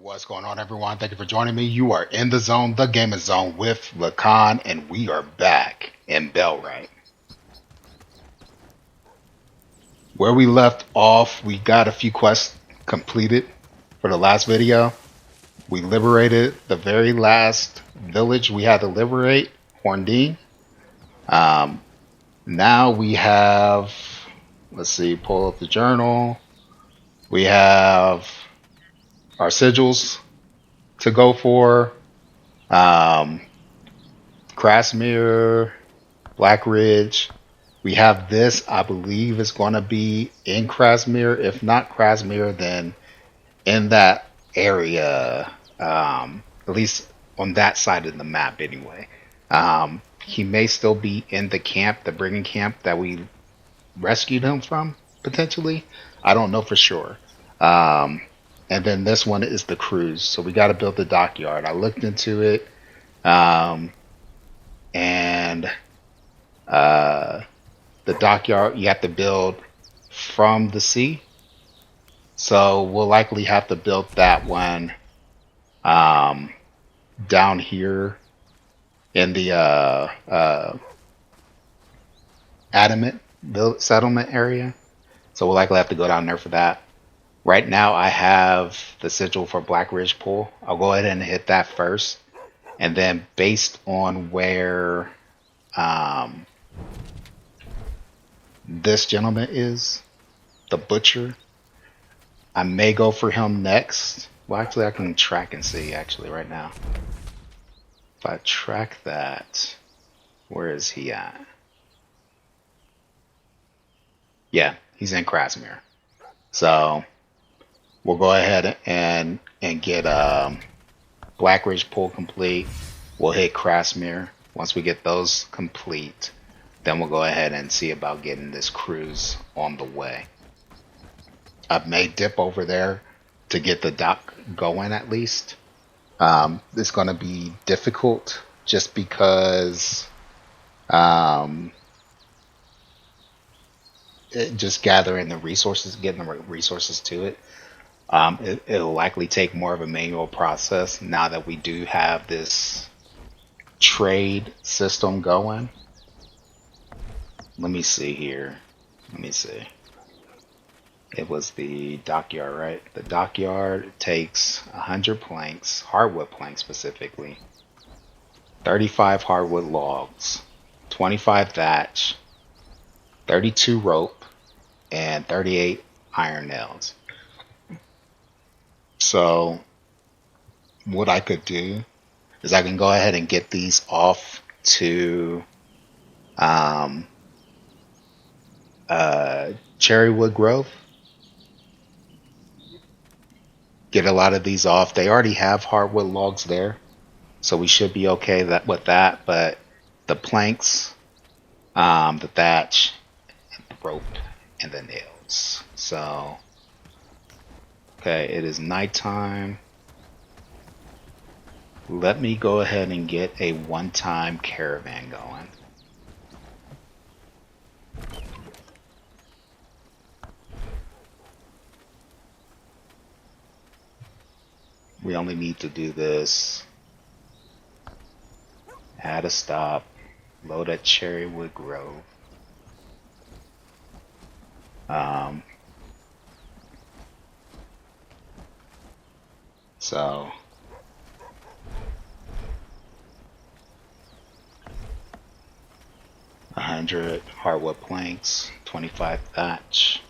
What's going on, everyone? Thank you for joining me. You are in the zone, the gaming zone with Lacan, and we are back in Bellwright. Where we left off, we got a few quests completed for the last video. We liberated the very last village we had to liberate, Horndine. Um, Now we have, let's see, pull up the journal. We have our sigils to go for. Um, Crasmere, Black Ridge. We have this, I believe, is going to be in Crasmere. If not Crasmere, then in that area, at least on that side of the map, anyway. He may still be in the camp, the Brigand camp that we rescued him from, potentially. I don't know for sure. Um, and then this one is the cruise. So we got to build the dockyard. I looked into it. Um, and the dockyard you have to build from the sea, so we'll likely have to build that one um, down here in the adamant settlement area, so we'll likely have to go down there for that. Right now I have the sigil for Black Ridge Pool. I'll go ahead and hit that first, and then based on where this gentleman is, the butcher, I may go for him next. Well, actually, I can track and see, actually, right now. If I track that, where is he at? Yeah, he's in Crasmere. So we'll go ahead and get Black Ridge Pool complete. We'll hit Crasmere. Once we get those complete, then we'll go ahead and see about getting this cruise on the way. I may dip over there to get the dock going at least. It's going to be difficult just because just gathering the resources, getting the resources to it. It'll likely take more of a manual process now that we do have this trade system going. Let me see here. Let me see. It was the dockyard, right? The dockyard takes 100 planks, hardwood planks specifically, 35 hardwood logs, 25 thatch, 32 rope, and 38 iron nails. So what I could do is I can go ahead and get these off to Cherrywood Grove. Get a lot of these off. They already have hardwood logs there, so we should be okay with that. But the planks, the thatch, and the rope, and the nails. So, okay, it is nighttime. Let me go ahead and get a one-time caravan going. We only need to do this. Add a stop. Load at Cherrywood Grove. So 100 hardwood planks, 25 thatch.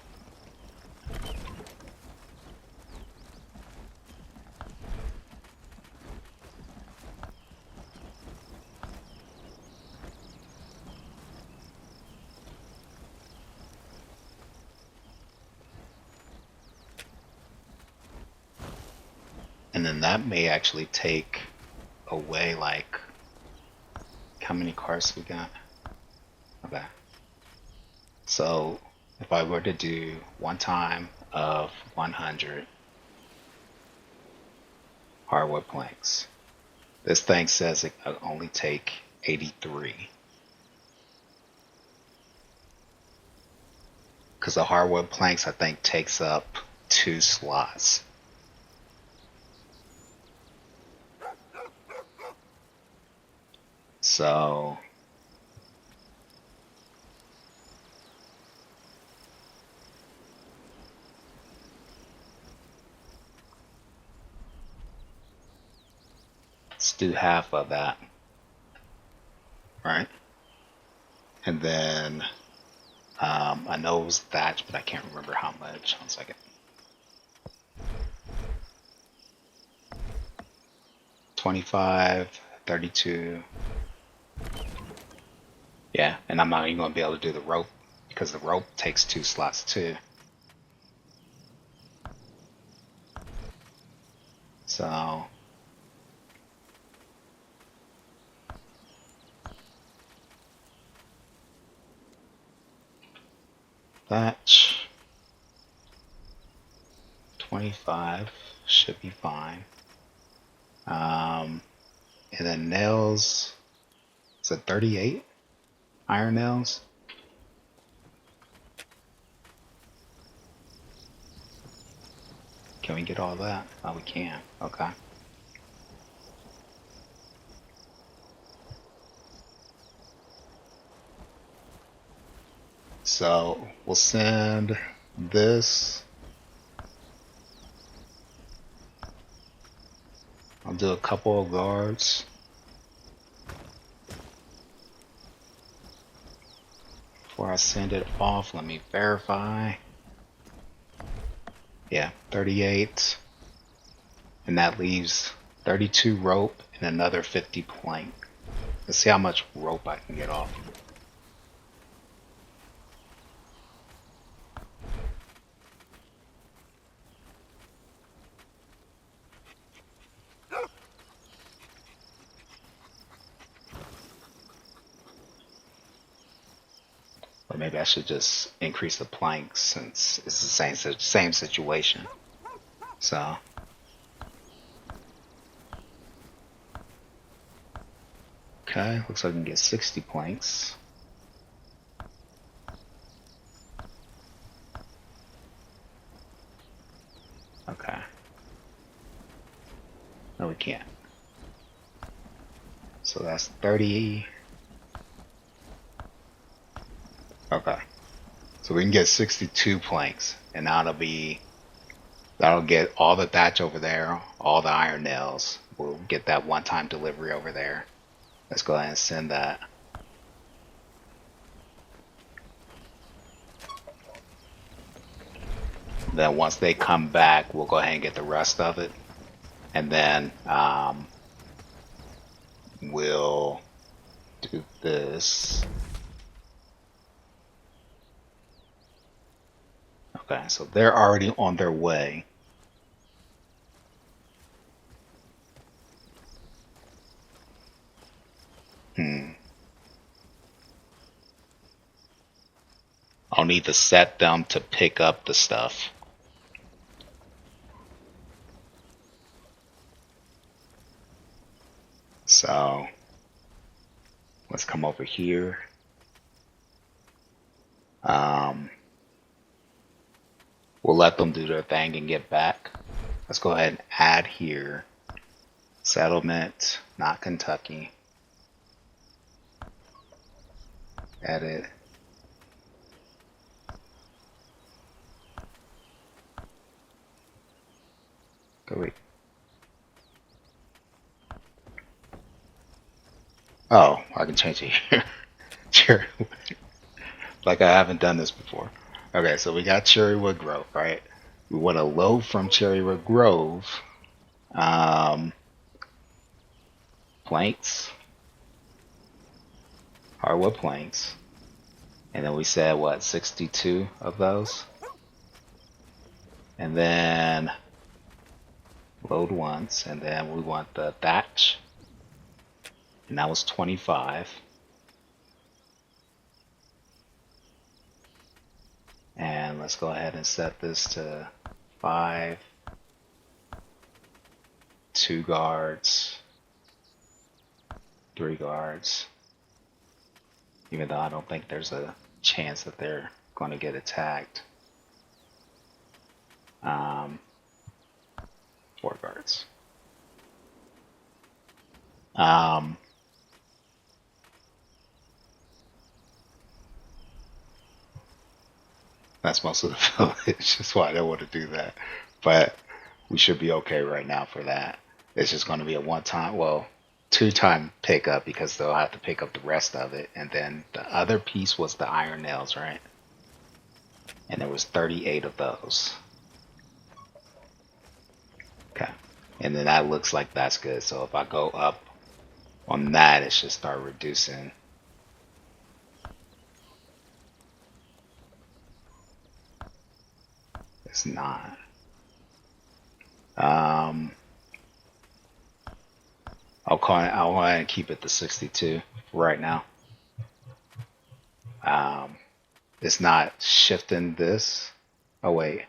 And then that may actually take away, like, how many cars we got? Okay. So if I were to do one time of 100 hardwood planks, this thing says it could only take 83. Because the hardwood planks, I think, takes up 2 slots. So let's do half of that, right? And then I know it was thatch, but I can't remember how much. 1 second. 25, 32. Yeah, and I'm not even going to be able to do the rope because the rope takes 2 slots too. So thatch 25 should be fine. And then nails, is it 38 iron nails? Can we get all that? Oh, we can. Okay. So we'll send this. I'll do a couple of guards. Before I send it off, let me verify. Yeah, 38. And that leaves 32 rope and another 50 plank. Let's see how much rope I can get off. Or maybe I should just increase the planks since it's the same situation. So okay, looks like I can get 60 planks. Okay. No, we can't. So that's 30. Okay. So we can get 62 planks, and now that'll get all the thatch over there, all the iron nails. We'll get that one-time delivery over there. Let's go ahead and send that. Then once they come back, we'll go ahead and get the rest of it, and then we'll do this. Okay, so they're already on their way. I'll need to set them to pick up the stuff. So let's come over here. We'll let them do their thing and get back. Let's go ahead and add here. Settlement, not Kentucky. Edit. Go wait. Oh, I can change it here. Cherrywood. Like I haven't done this before. Okay, so we got Cherrywood Grove, right? We want to load from Cherrywood Grove. Planks. Hardwood planks. And then we said, what, 62 of those? And then load once, and then we want the thatch. And that was 25. And let's go ahead and set this to 5. 2 guards. 3 guards. Even though I don't think there's a chance that they're going to get attacked. 4 guards. that's most of the village. That's why I don't want to do that. But we should be okay right now for that. It's just going to be a one time, well, 2 time pickup because they'll have to pick up the rest of it. And then the other piece was the iron nails, right? And there was 38 of those. Okay. And then that looks like that's good. So if I go up on that, it should start reducing. It's not. I'll go ahead and keep it to 62 right now. It's not shifting this. Oh wait.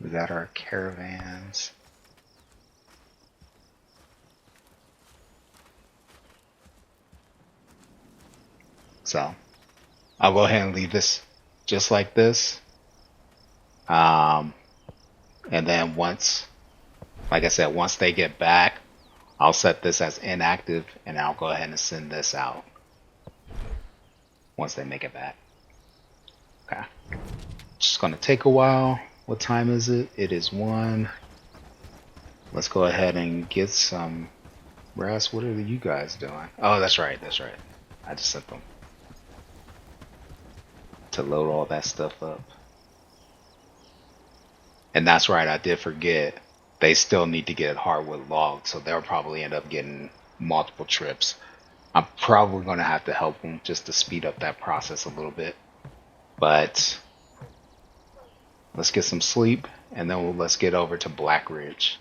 We got our caravans. So I'll go ahead and leave this just like this. And then once, like I said, once they get back, I'll set this as inactive and I'll go ahead and send this out once they make it back. Okay. Just gonna take a while. What time is it? It is 1. Let's go ahead and get some rest. What are you guys doing? Oh, that's right. That's right. I just sent them to load all that stuff up. And that's right. I did forget. They still need to get hardwood logged, so they'll probably end up getting multiple trips. I'm probably going to have to help them just to speed up that process a little bit. But let's get some sleep, and then let's get over to Black Ridge.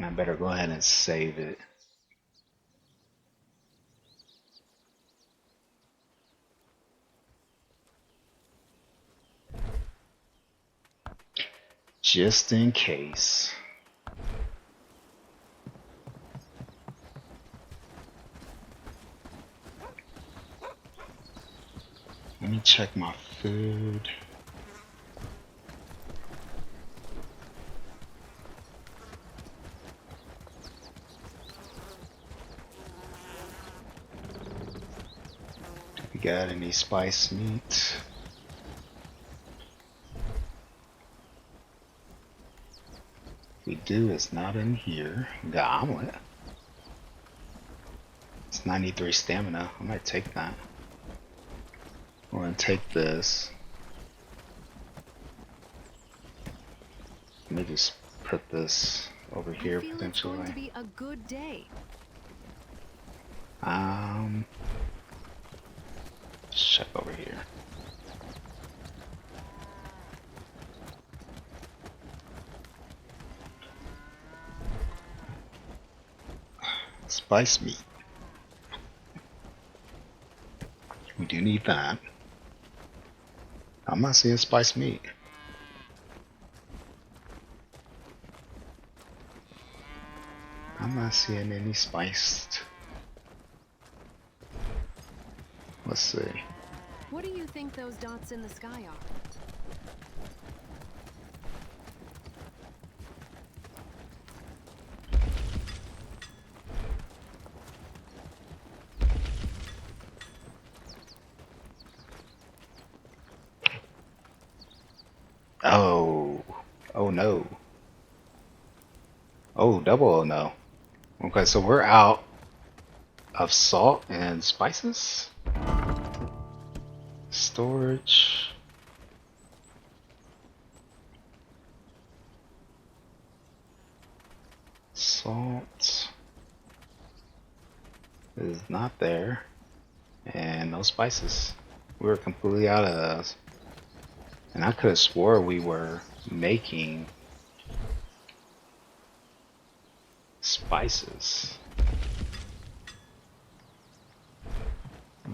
I better go ahead and save it. Just in case. Let me check my food. Do we got any spice meat? We do, it's not in here. We got omelet. It's 93 stamina. I might take that. I'm gonna take this. Let me just put this over here potentially. It's going to be a good day. Let's check over here. Spice meat. We do need that. I'm not seeing spice meat. I'm not seeing any spiced. Let's see. What do you think those dots in the sky are? Oh. Oh no. Oh, double oh no. Okay, so we're out of salt and spices. Storage. Salt is not there. And no spices. We were completely out of those. And I could have swore we were making spices.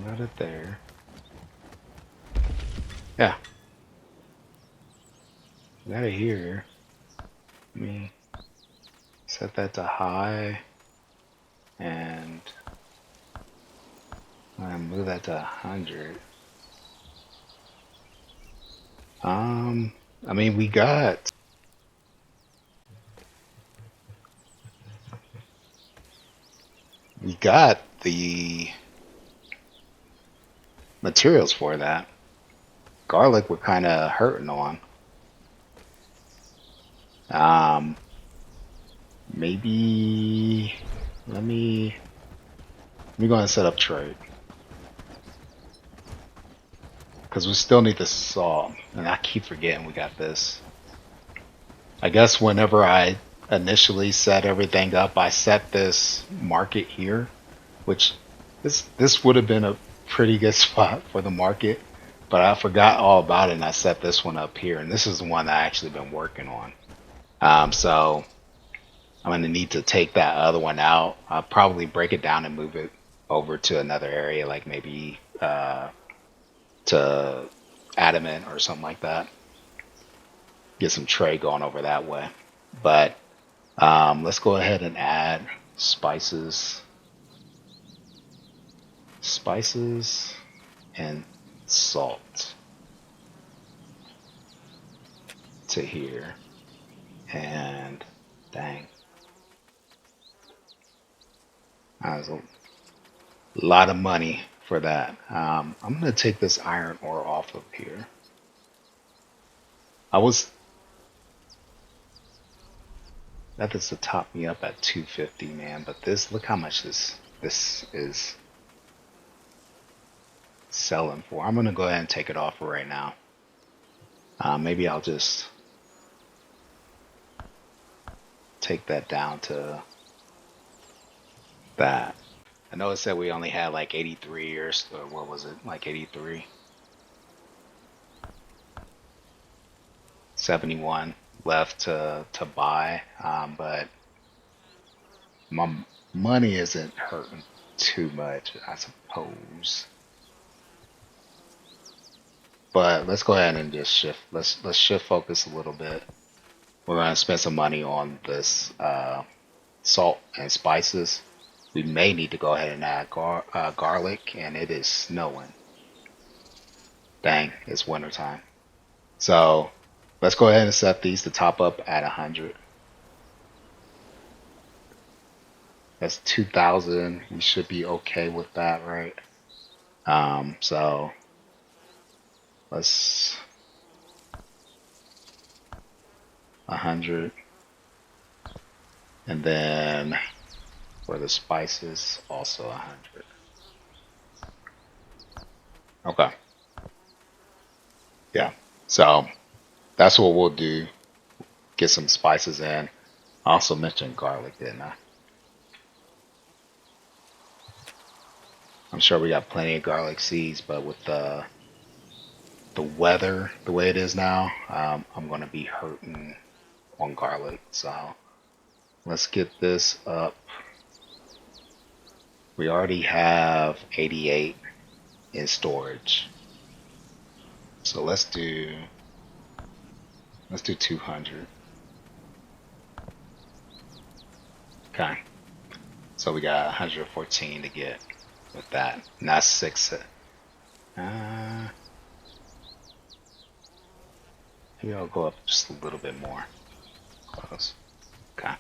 Got it there. Yeah. Got it here. Let me set that to high. And I'm gonna move that to 100. I mean, we got the materials for that. Garlic we're kind of hurting on. Um, maybe let me go and set up trade because we still need the salt, and I keep forgetting we got this. I guess whenever I initially set everything up, I set this market here, which this would have been a pretty good spot for the market, but I forgot all about it and I set this one up here, and this is the one that I actually been working on. So I'm gonna need to take that other one out. I'll probably break it down and move it over to another area, like maybe to adamant or something like that. Get some trade going over that way. But let's go ahead and add spices, and salt to here. And dang, that was a lot of money for that. I'm gonna take this iron ore off of here. I was that is to top me up at 250, man. But this, look how much this is selling for. I'm gonna go ahead and take it off right now. Maybe I'll just take that down to that. I know it said we only had like 83 or what was it, like 83, 71 left to buy. But my money isn't hurting too much, I suppose. But let's go ahead and just shift. Let's shift focus a little bit. We're gonna spend some money on this salt and spices. We may need to go ahead and add garlic, and it is snowing. Dang, it's wintertime. So let's go ahead and set these to top up at 100. That's 2,000. We should be okay with that, right? So let's 100, and then for the spices, also 100. Okay. Yeah. So that's what we'll do. Get some spices in. I also mentioned garlic, didn't I? I'm sure we got plenty of garlic seeds, but with the weather the way it is now, I'm gonna be hurting on garlic. So let's get this up. We already have 88 in storage. So let's do 200. Okay. So we got 114 to get with that. And that's 6. Maybe I'll go up just a little bit more. Close. Okay.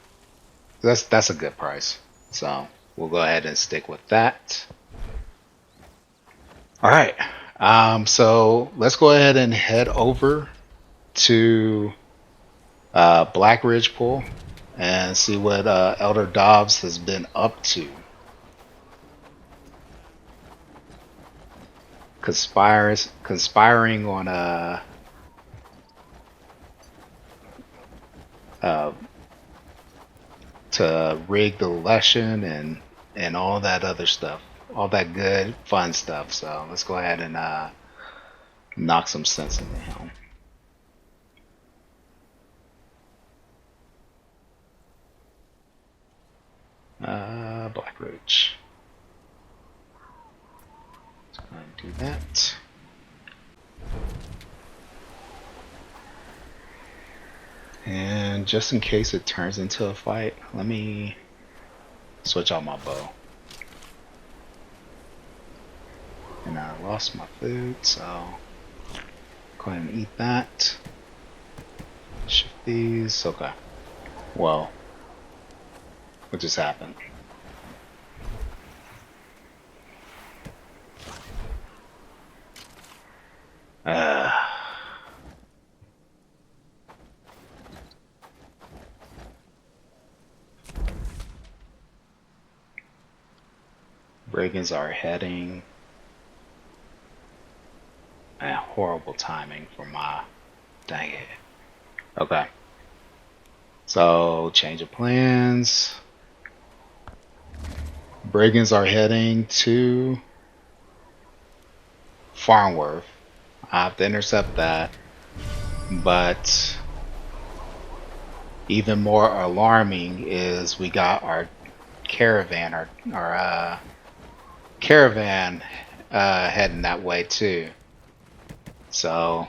That's a good price. So we'll go ahead and stick with that. All right. So let's go ahead and head over to Black Ridge Pool and see what Elder Dobbs has been up to. Conspiring on uh, to rig the election and all that other stuff, all that good fun stuff. So let's go ahead and knock some sense into him. Black Ridge. Let's go ahead and do that. And just in case it turns into a fight, let me switch out my bow. And I lost my food, so go ahead and eat that. Shift these. Okay. Well, what just happened? Brigands are heading. Horrible timing for my. Dang it. Okay. So, change of plans. Brigands are heading to Farnworth. I have to intercept that. But even more alarming is we got our caravan, our caravan heading that way too. So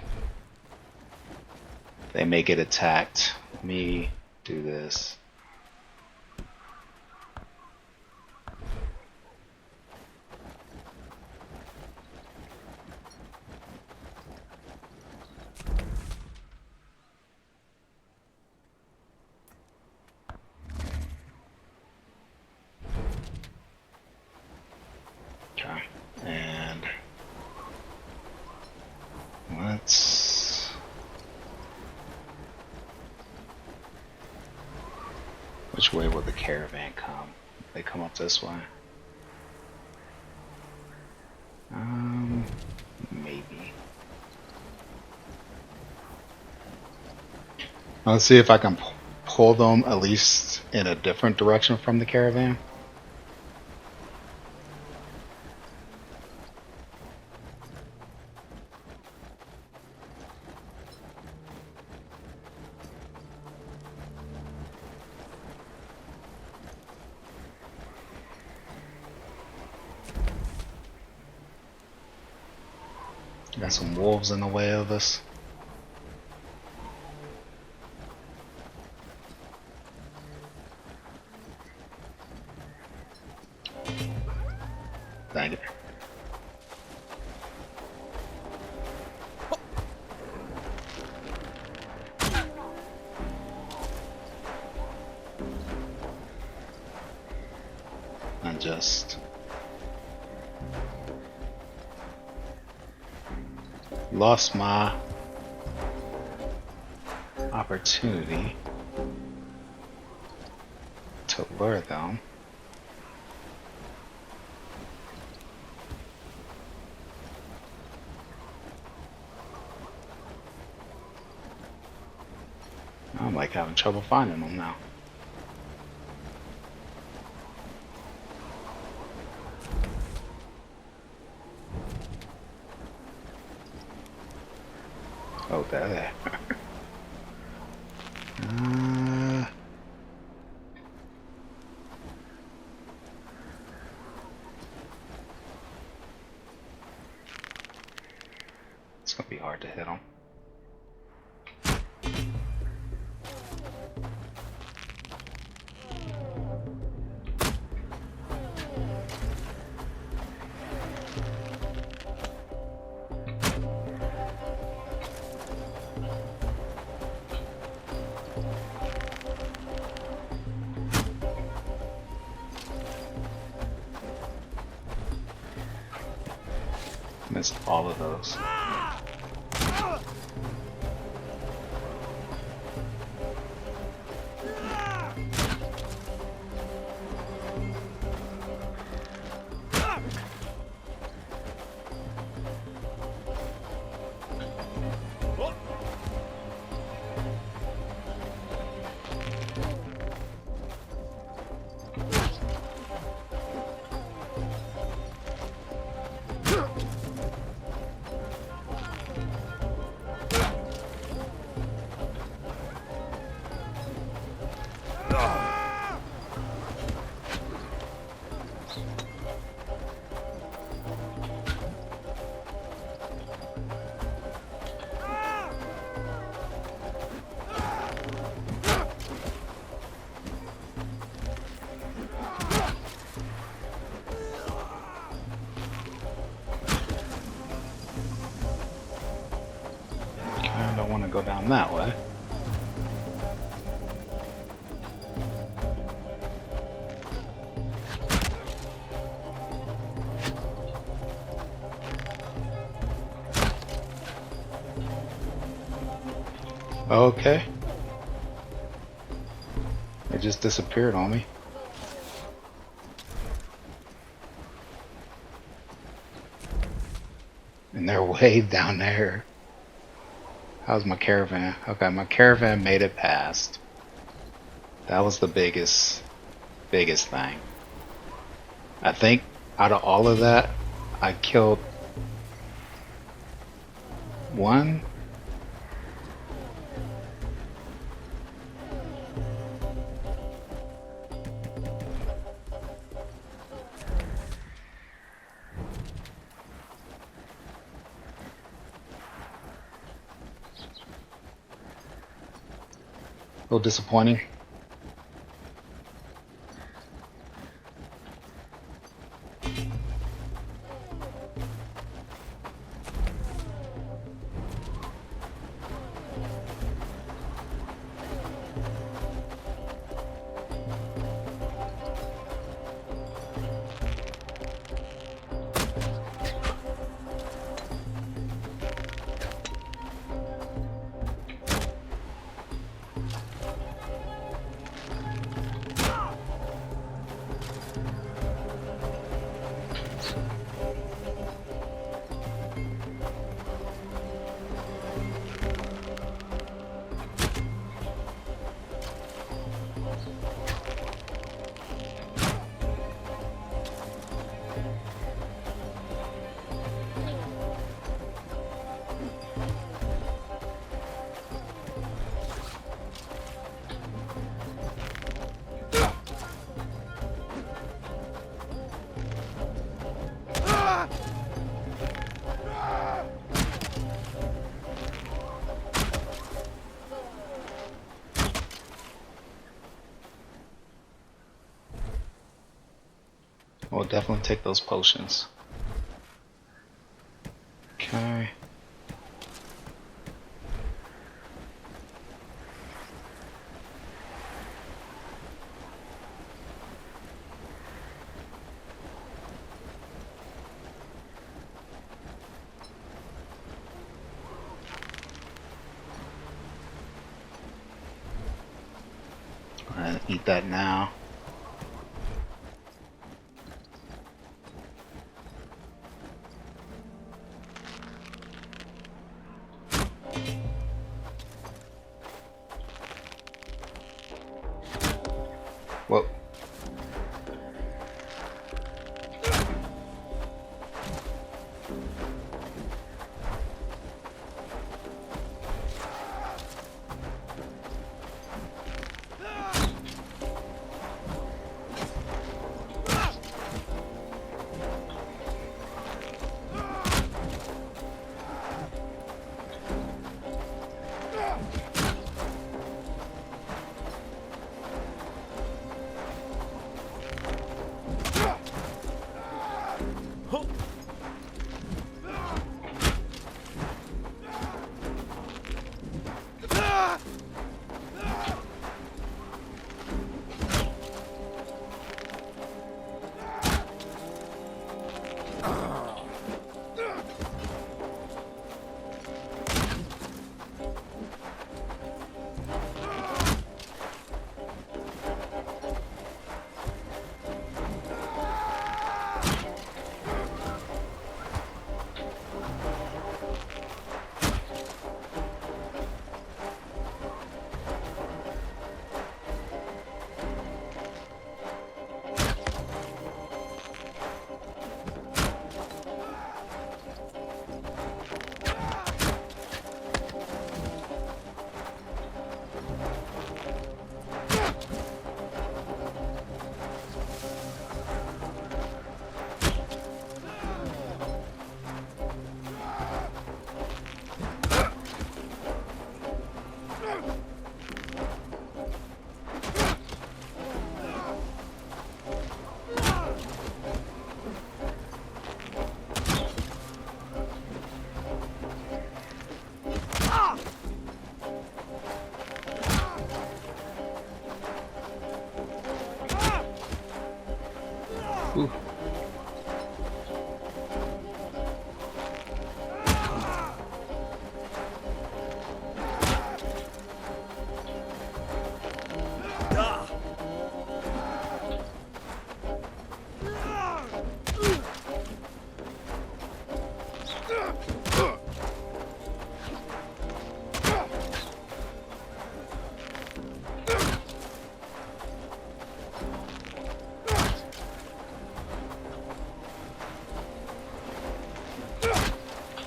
they may get attacked. Let me do this. Okay, and let's. Which way will the caravan come? They come up this way. Maybe. Let's see if I can pull them at least in a different direction from the caravan. Got some wolves in the way of us. Dang it. I just lost my opportunity to lure them. I'm like having trouble finding them now. Oh, there. It's gonna be hard to hit them. Missed all of those. I don't want to go down that way. Okay. It just disappeared on me. And they're way down there. How's my caravan? Okay, my caravan made it past. That was the biggest thing. I think out of all of that, I killed one. A little disappointing. We'll definitely take those potions. Okay. Alright, eat that now. Whoa. Ooh.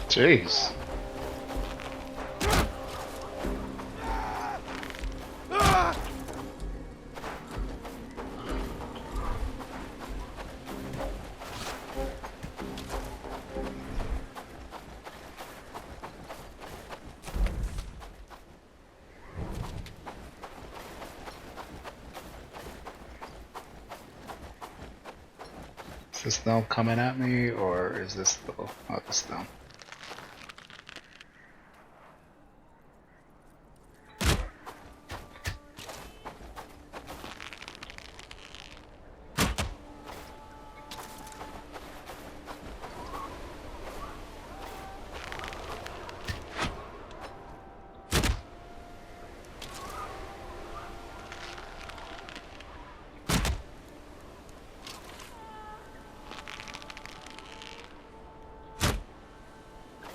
Jeez. Is this stone coming at me, or is this the other stone?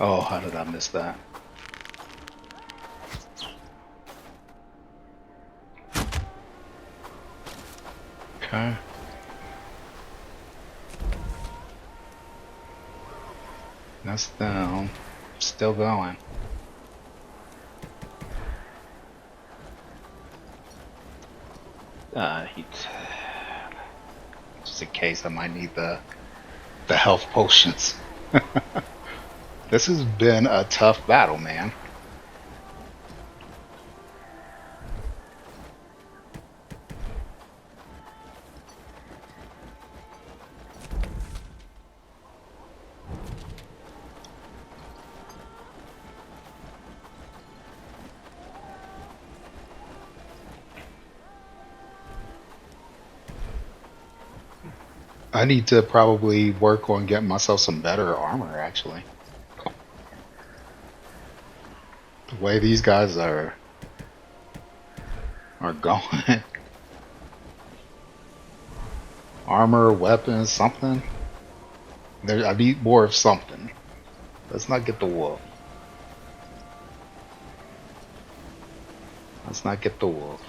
Oh, how did I miss that? Okay. That's down. Still going. Just in case I might need the health potions. This has been a tough battle, man. I need to probably work on getting myself some better armor, actually. The way these guys are going. Armor, weapons, something. I need more of something. Let's not get the wolf. Let's not get the wolf.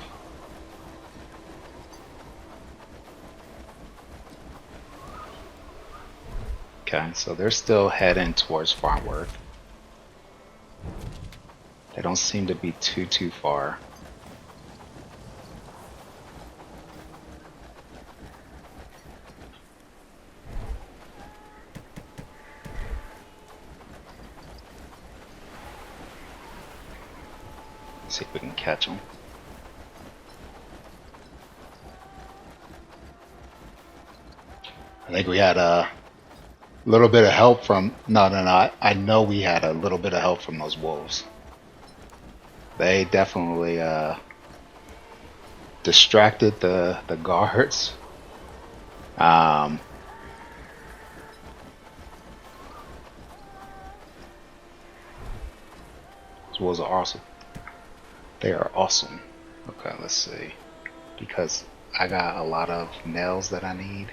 Okay, so they're still heading towards Farmworth. They don't seem to be too far. Let's see if we can catch them. I think we had a little bit of help from... No. I know we had a little bit of help from those wolves. They definitely distracted the guards. Those wolves are awesome. They are awesome. Okay, let's see. Because I got a lot of nails that I need.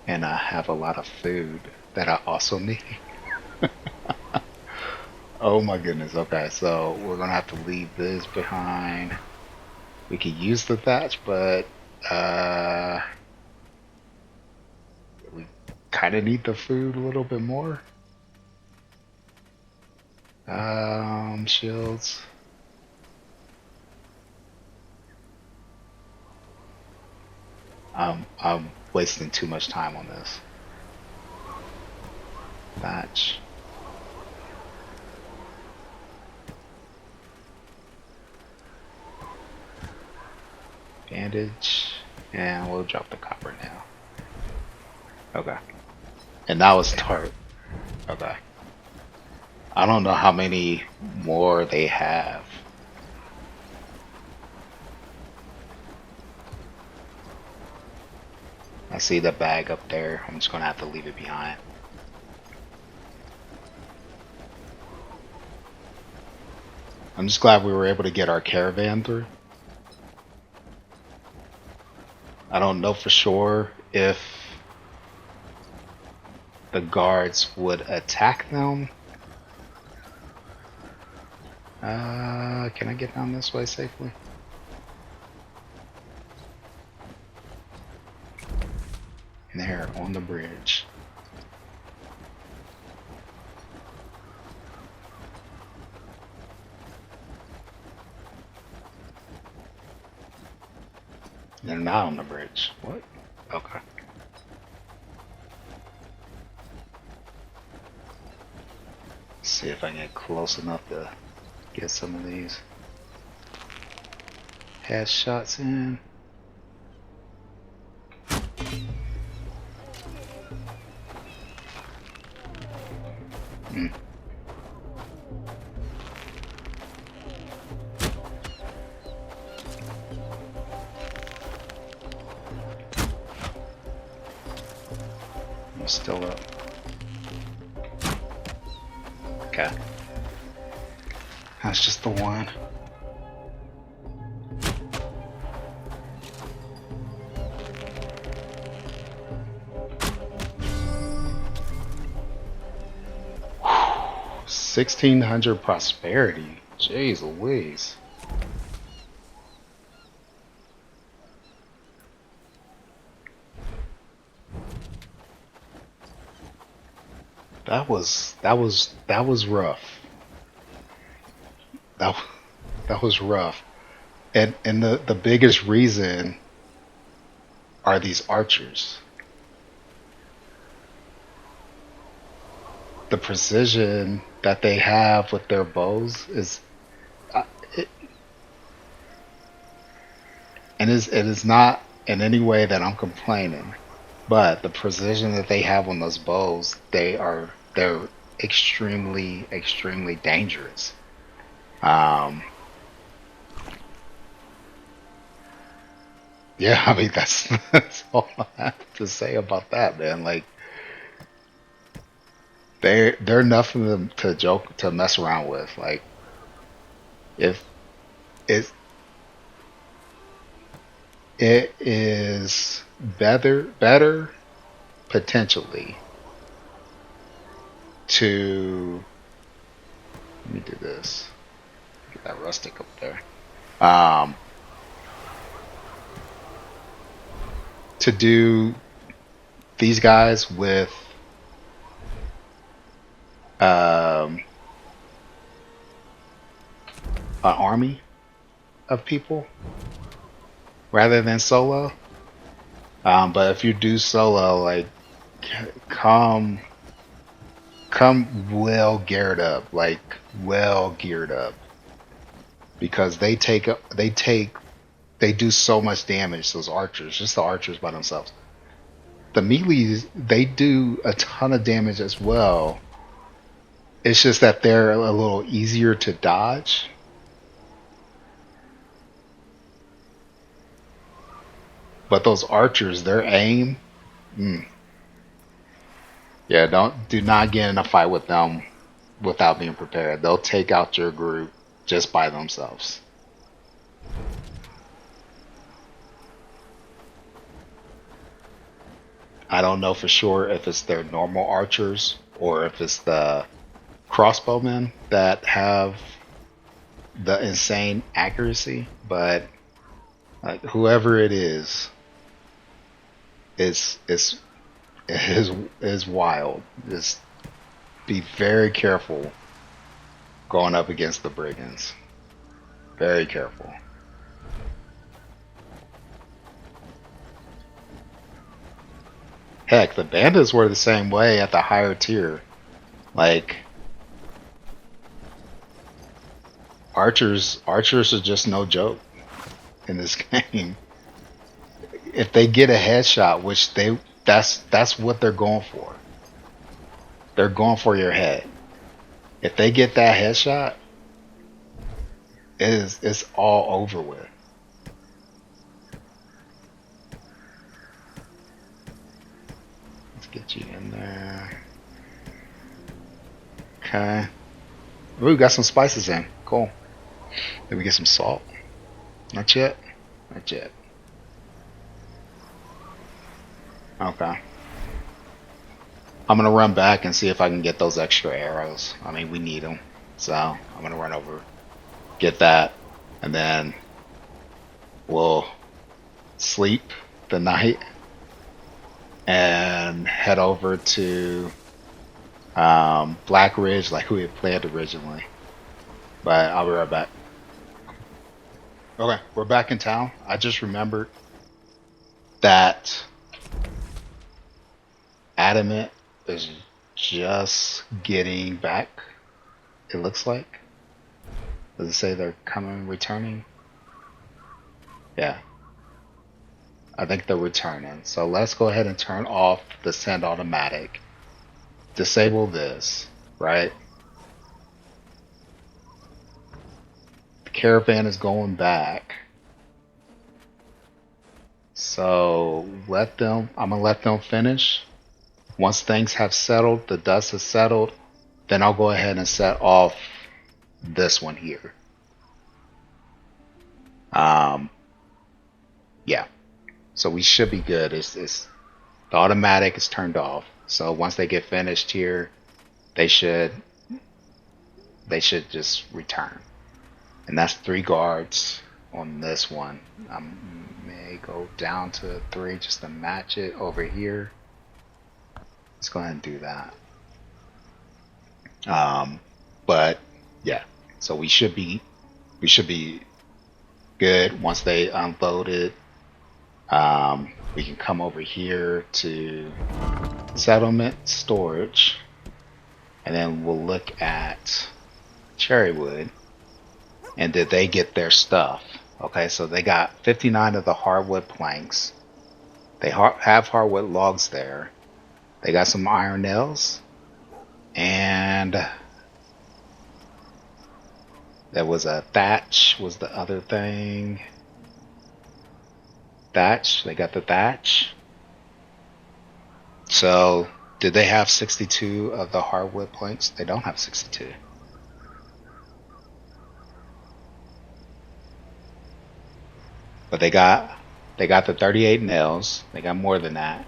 And I have a lot of food that I also need. Oh my goodness. Okay, so we're gonna have to leave this behind. We could use the thatch, but we kind of need the food a little bit more. Shields. I'm wasting too much time on this. Thatch. Bandage. And we'll drop the copper now. Okay. And that was tart. Okay. I don't know how many more they have. I see the bag up there. I'm just gonna have to leave it behind. I'm just glad we were able to get our caravan through. I don't know for sure if the guards would attack them. Can I get down this way safely? There, on the bridge. not on the bridge. What? Okay. See if I can get close enough to get some of these headshots in. Mm. I'm still up. Okay. That's just the one. Whew. 1,600 prosperity. Jeez Louise. That was rough. That that was rough. And the biggest reason are these archers. The precision that they have with their bows is, uh, it, and it is not in any way that I'm complaining, but the precision that they have on those bows, they're extremely dangerous. Um, yeah, I mean that's all I have to say about that, man. Like they're nothing to joke to mess around with. Like if it it is better potentially to, let me do this. Get that rustic up there. Um, to do these guys with um, an army of people rather than solo. But if you do solo, like come well geared up, like well geared up, because they do so much damage. Those archers, just the archers by themselves. The melees, they do a ton of damage as well. It's just that they're a little easier to dodge. But those archers, their aim, mm, yeah, do not get in a fight with them without being prepared. They'll take out your group just by themselves. I don't know for sure if it's their normal archers or if it's the crossbowmen that have the insane accuracy, but like whoever it is is wild. Just be very careful going up against the brigands. Very careful. Heck, the bandits were the same way at the higher tier. Like archers are just no joke in this game. If they get a headshot, which that's what they're going for. They're going for your head. If they get that headshot, it's all over with. Let's get you in there. Okay. Ooh, we got some spices in. Cool. Did we get some salt? Not yet. Not yet. Okay. I'm gonna run back and see if I can get those extra arrows. I mean, we need them, so I'm gonna run over, get that, and then we'll sleep the night and head over to Black Ridge, like we had planned originally. But I'll be right back. Okay, we're back in town. I just remembered that adamant is just getting back. It looks like. Does it say they're coming, returning? Yeah, I think they're returning. So let's go ahead and turn off the send automatic. Disable this, right? The caravan is going back. So I'm gonna let them finish. Once things have settled, the dust has settled, then I'll go ahead and set off this one here. Yeah, so we should be good. It's the automatic is turned off. So once they get finished here, they should just return. And that's 3 guards on this one. I may go down to 3 just to match it over here. Let's go ahead and do that. But yeah, so we should be good once they unload it. We can come over here to settlement storage, and then we'll look at Cherrywood, and did they get their stuff? Okay, so they got 59 of the hardwood planks. They have hardwood logs there. They got some iron nails, and there was a thatch was the other thing. Thatch, they got the thatch. So did they have 62 of the hardwood planks? They don't have 62. But they got the 38 nails. They got more than that.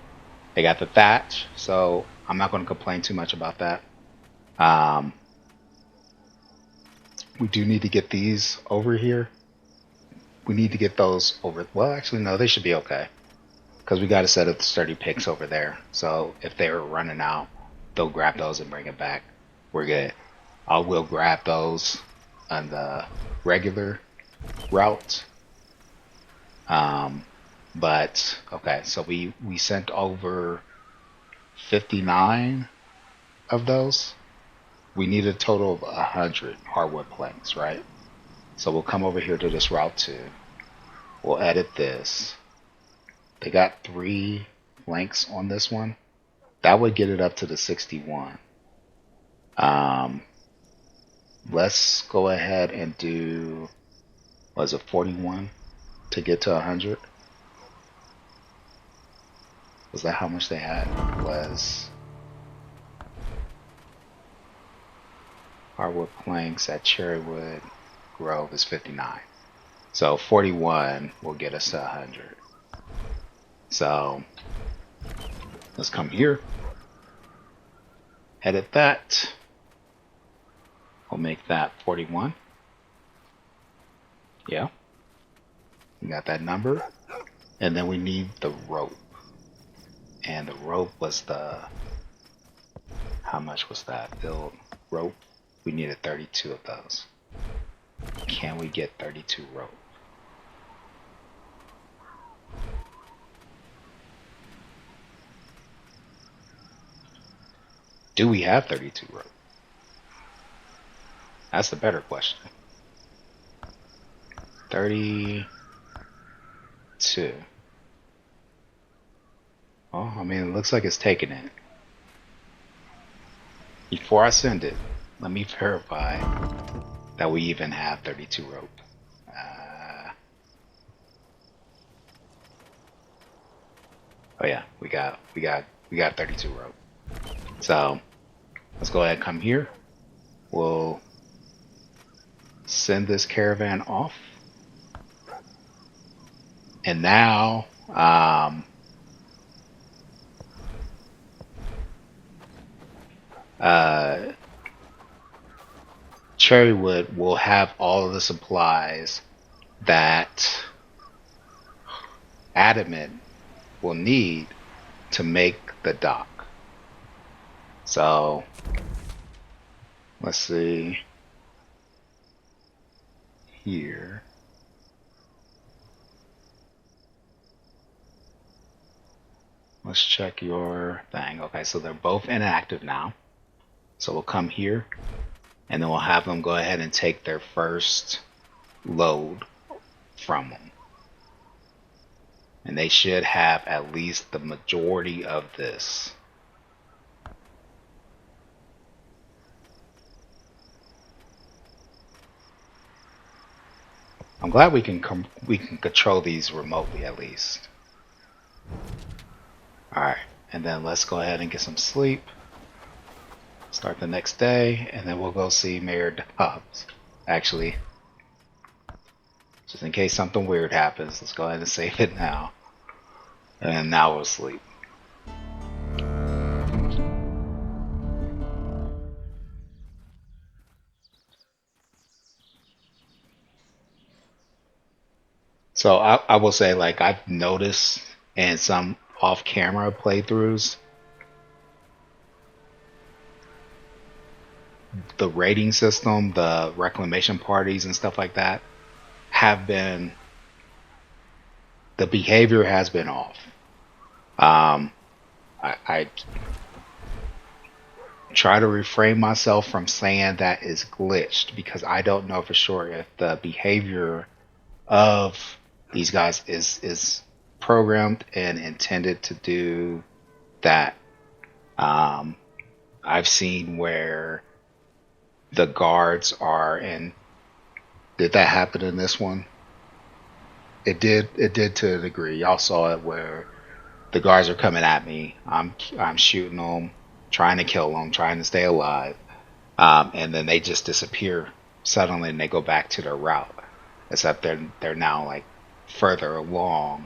They got the thatch, so I'm not going to complain too much about that. We do need to get these over here. We need to get those over. Well, actually, no, they should be okay. Because we got to set up the sturdy picks over there. So if they were running out, they'll grab those and bring it back. We're good. I will grab those on the regular route. But okay, so we sent over 59 of those. We need a total of 100 hardwood planks, right? So we'll come over here to this route 2. We'll edit this. They got 3 planks on this one. That would get it up to the 61. Let's go ahead and do, was it 41 to get to 100? Was that how much they had? Was hardwood planks at Cherrywood Grove is 59. So 41 will get us to 100. So let's come here, edit that. We'll make that 41. Yeah, we got that number. And then we need the rope. And the rope was how much was that? Build rope. We needed 32 of those. Can we get 32 rope? Do we have 32 rope? That's the better question. 32. Oh, I mean, it looks like it's taking it. Before I send it, let me verify that we even have 32 rope. Oh yeah, we got 32 rope. So let's go ahead and come here. We'll send this caravan off. And now Cherrywood will have all of the supplies that Adamant will need to make the dock. So let's see here. let's check your thing. Okay, so they're both inactive now. So we'll come here, and then we'll have them go ahead and take their first load from them. And they should have at least the majority of this. I'm glad we can control these remotely at least. Alright, and then let's go ahead and get some sleep. Start the next day, and then we'll go see Mayor Dobbs. Actually, just in case something weird happens, let's go ahead and save it now. And now we'll sleep. So I will say, like, I've noticed in some off-camera playthroughs, the rating system, the reclamation parties and stuff like that have been, the behavior has been off. I try to refrain myself from saying that is glitched because I don't know for sure if the behavior of these guys is programmed and intended to do that. I've seen where the guards are in. Did that happen in this one? It did to a degree. Y'all saw it where the guards are coming at me. I'm shooting them, trying to kill them, trying to stay alive, and then they just disappear suddenly and they go back to their route. Except they're now like further along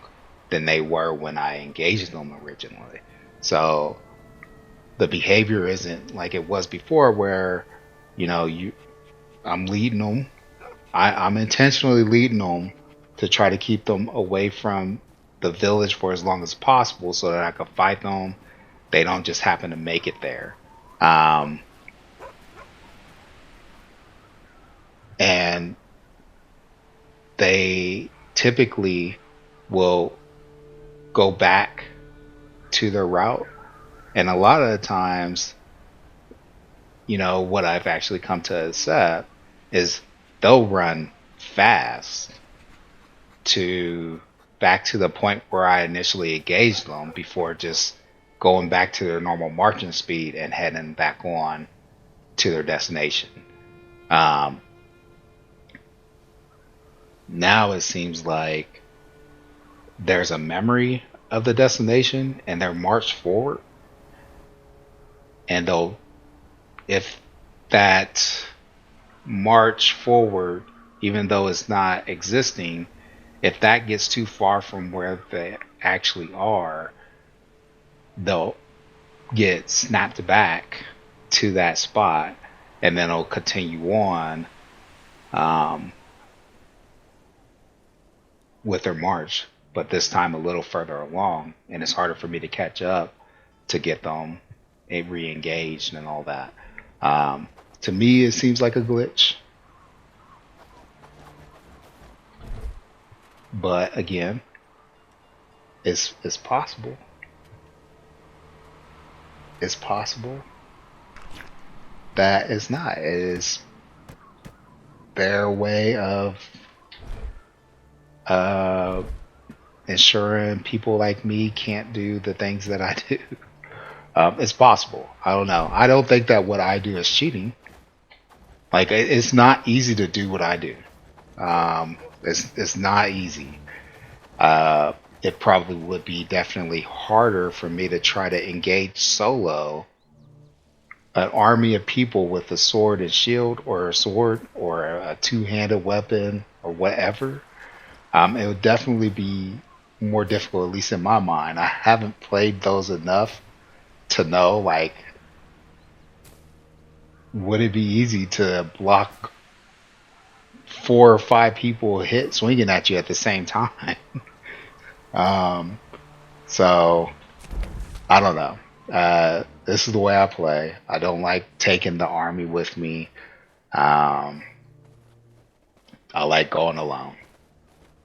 than they were when I engaged them originally. So the behavior isn't like it was before, where I'm leading them. I'm intentionally leading them to try to keep them away from the village for as long as possible so that I can fight them. They don't just happen to make it there. And they typically will go back to their route. And a lot of the times, what I've actually come to accept is they'll run fast to back to the point where I initially engaged them before just going back to their normal marching speed and heading back on to their destination. Now it seems like there's a memory of the destination and they're marched forward. And if that march forward, even though it's not existing, if that gets too far from where they actually are, they'll get snapped back to that spot and then it'll continue on with their march, but this time a little further along, and it's harder for me to catch up to get them re-engaged and all that. To me, it seems like a glitch. But again, it's possible. It's possible that it's not. It is their way of ensuring people like me can't do the things that I do. It's possible. I don't know. I don't think that what I do is cheating. Like, it's not easy to do what I do. It's not easy. It probably would be definitely harder for me to try to engage solo an army of people with a sword and shield, or a sword, or a two-handed weapon, or whatever. It would definitely be more difficult, at least in my mind. I haven't played those enough to know, like, would it be easy to block 4 or 5 people swinging at you at the same time? So I don't know. This is the way I play. I don't like taking the army with me. I like going alone.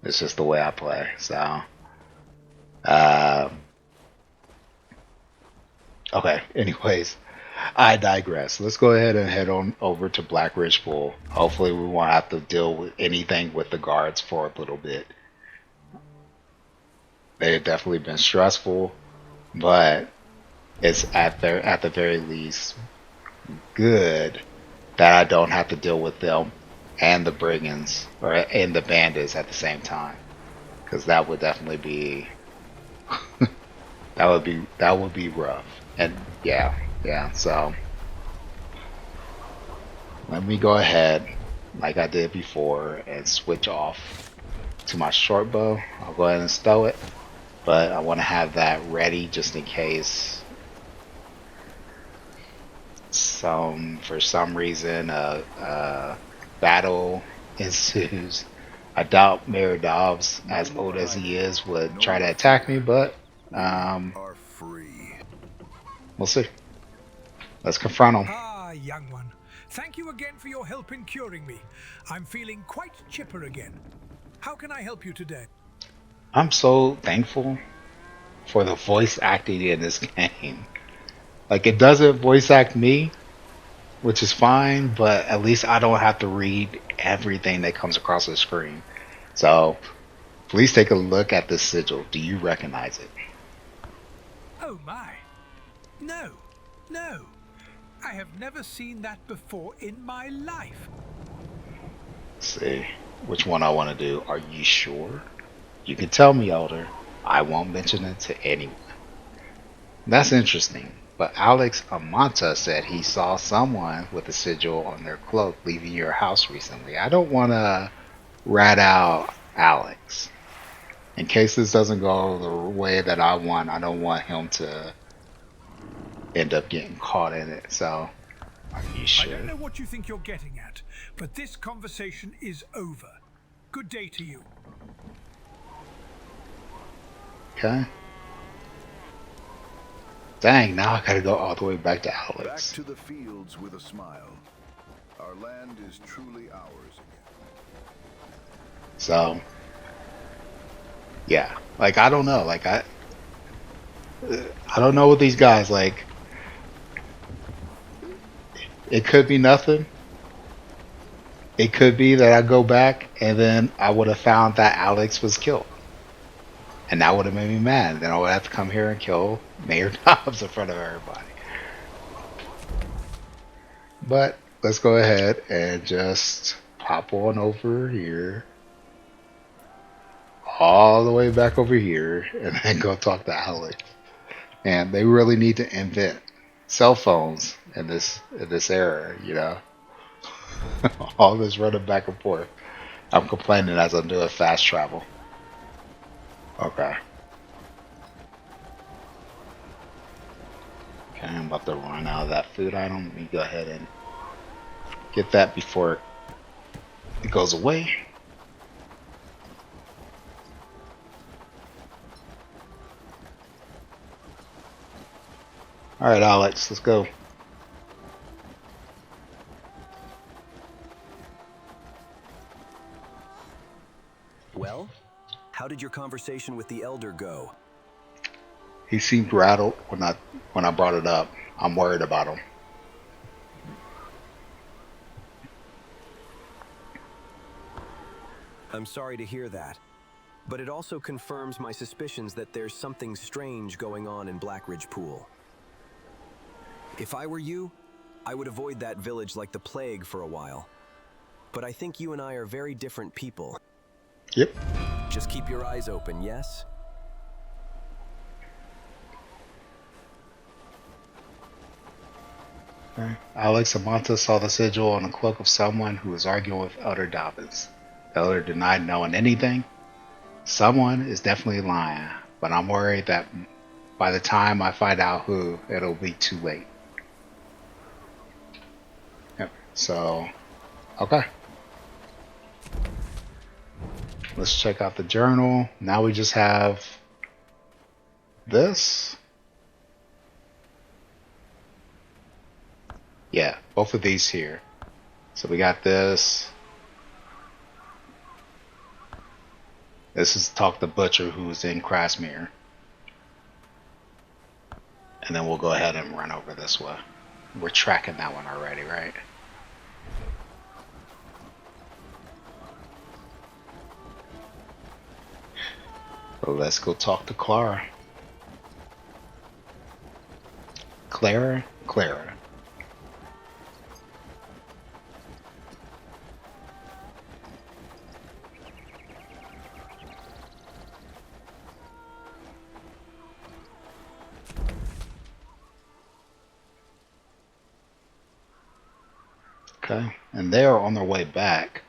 It's just the way I play. So Okay, anyways, I digress. Let's go ahead and head on over to Black Ridge Pool. Hopefully, we won't have to deal with anything with the guards for a little bit. They've definitely been stressful, but it's at the very least good that I don't have to deal with them and the brigands and the bandits at the same time, because that would definitely be that would be rough. And yeah. So let me go ahead, like I did before, and switch off to my short bow. I'll go ahead and stow it, but I want to have that ready just in case for some reason a battle ensues. I doubt Mayor Dobbs, as old as he is, would try to attack me, but Are free. we'll see. Let's confront him. Ah, young one. Thank you again for your help in curing me. I'm feeling quite chipper again. How can I help you today? I'm so thankful for the voice acting in this game. Like, it doesn't voice act me, which is fine, but at least I don't have to read everything that comes across the screen. So, please take a look at this sigil. Do you recognize it? Oh my. No, no. I have never seen that before in my life. Let's see which one I want to do. Are you sure? You can tell me, Elder. I won't mention it to anyone. That's interesting. But Alex Amanta said he saw someone with a sigil on their cloak leaving your house recently. I don't want to rat out Alex. In case this doesn't go the way that I want, I don't want him to end up getting caught in it. So, are you I don't sure? know what you think you're getting at, but this conversation is over. Good day to you. Okay. Dang, now I gotta go all the way back to Back Alex. to the fields with a smile. Our land is truly ours again. So, yeah. Like, I don't know. Like, I don't know with these guys. Like, it could be nothing. It could be that I go back and then I would have found that Alex was killed. And that would have made me mad. Then I would have to come here and kill Mayor Dobbs in front of everybody. But let's go ahead and just pop on over here. All the way back over here. And then go talk to Alex. And they really need to invent cell phones in this era, you know. All this running back and forth. I'm complaining as I'm doing fast travel. Okay. Okay, I'm about to run out of that food item. Let me go ahead and get that before it goes away. Alright, Alex, let's go. Well, how did your conversation with the Elder go? He seemed rattled when I brought it up. I'm worried about him. I'm sorry to hear that, but it also confirms my suspicions that there's something strange going on in Blackridge Pool. If I were you, I would avoid that village like the plague for a while. But I think you and I are very different people. Yep. Just keep your eyes open, yes? Okay. Alex Amanta saw the sigil on the cloak of someone who was arguing with Elder Dobbins. The Elder denied knowing anything. Someone is definitely lying, but I'm worried that by the time I find out who, it'll be too late. Yep. So, okay. Let's check out the journal. Now we just have this. Yeah, both of these here. So we got this. This is Talk the Butcher, who's in Crasmere. And then we'll go ahead and run over this way. We're tracking that one already, right? So let's go talk to Clara. Clara? Clara. Okay, and they're on their way back.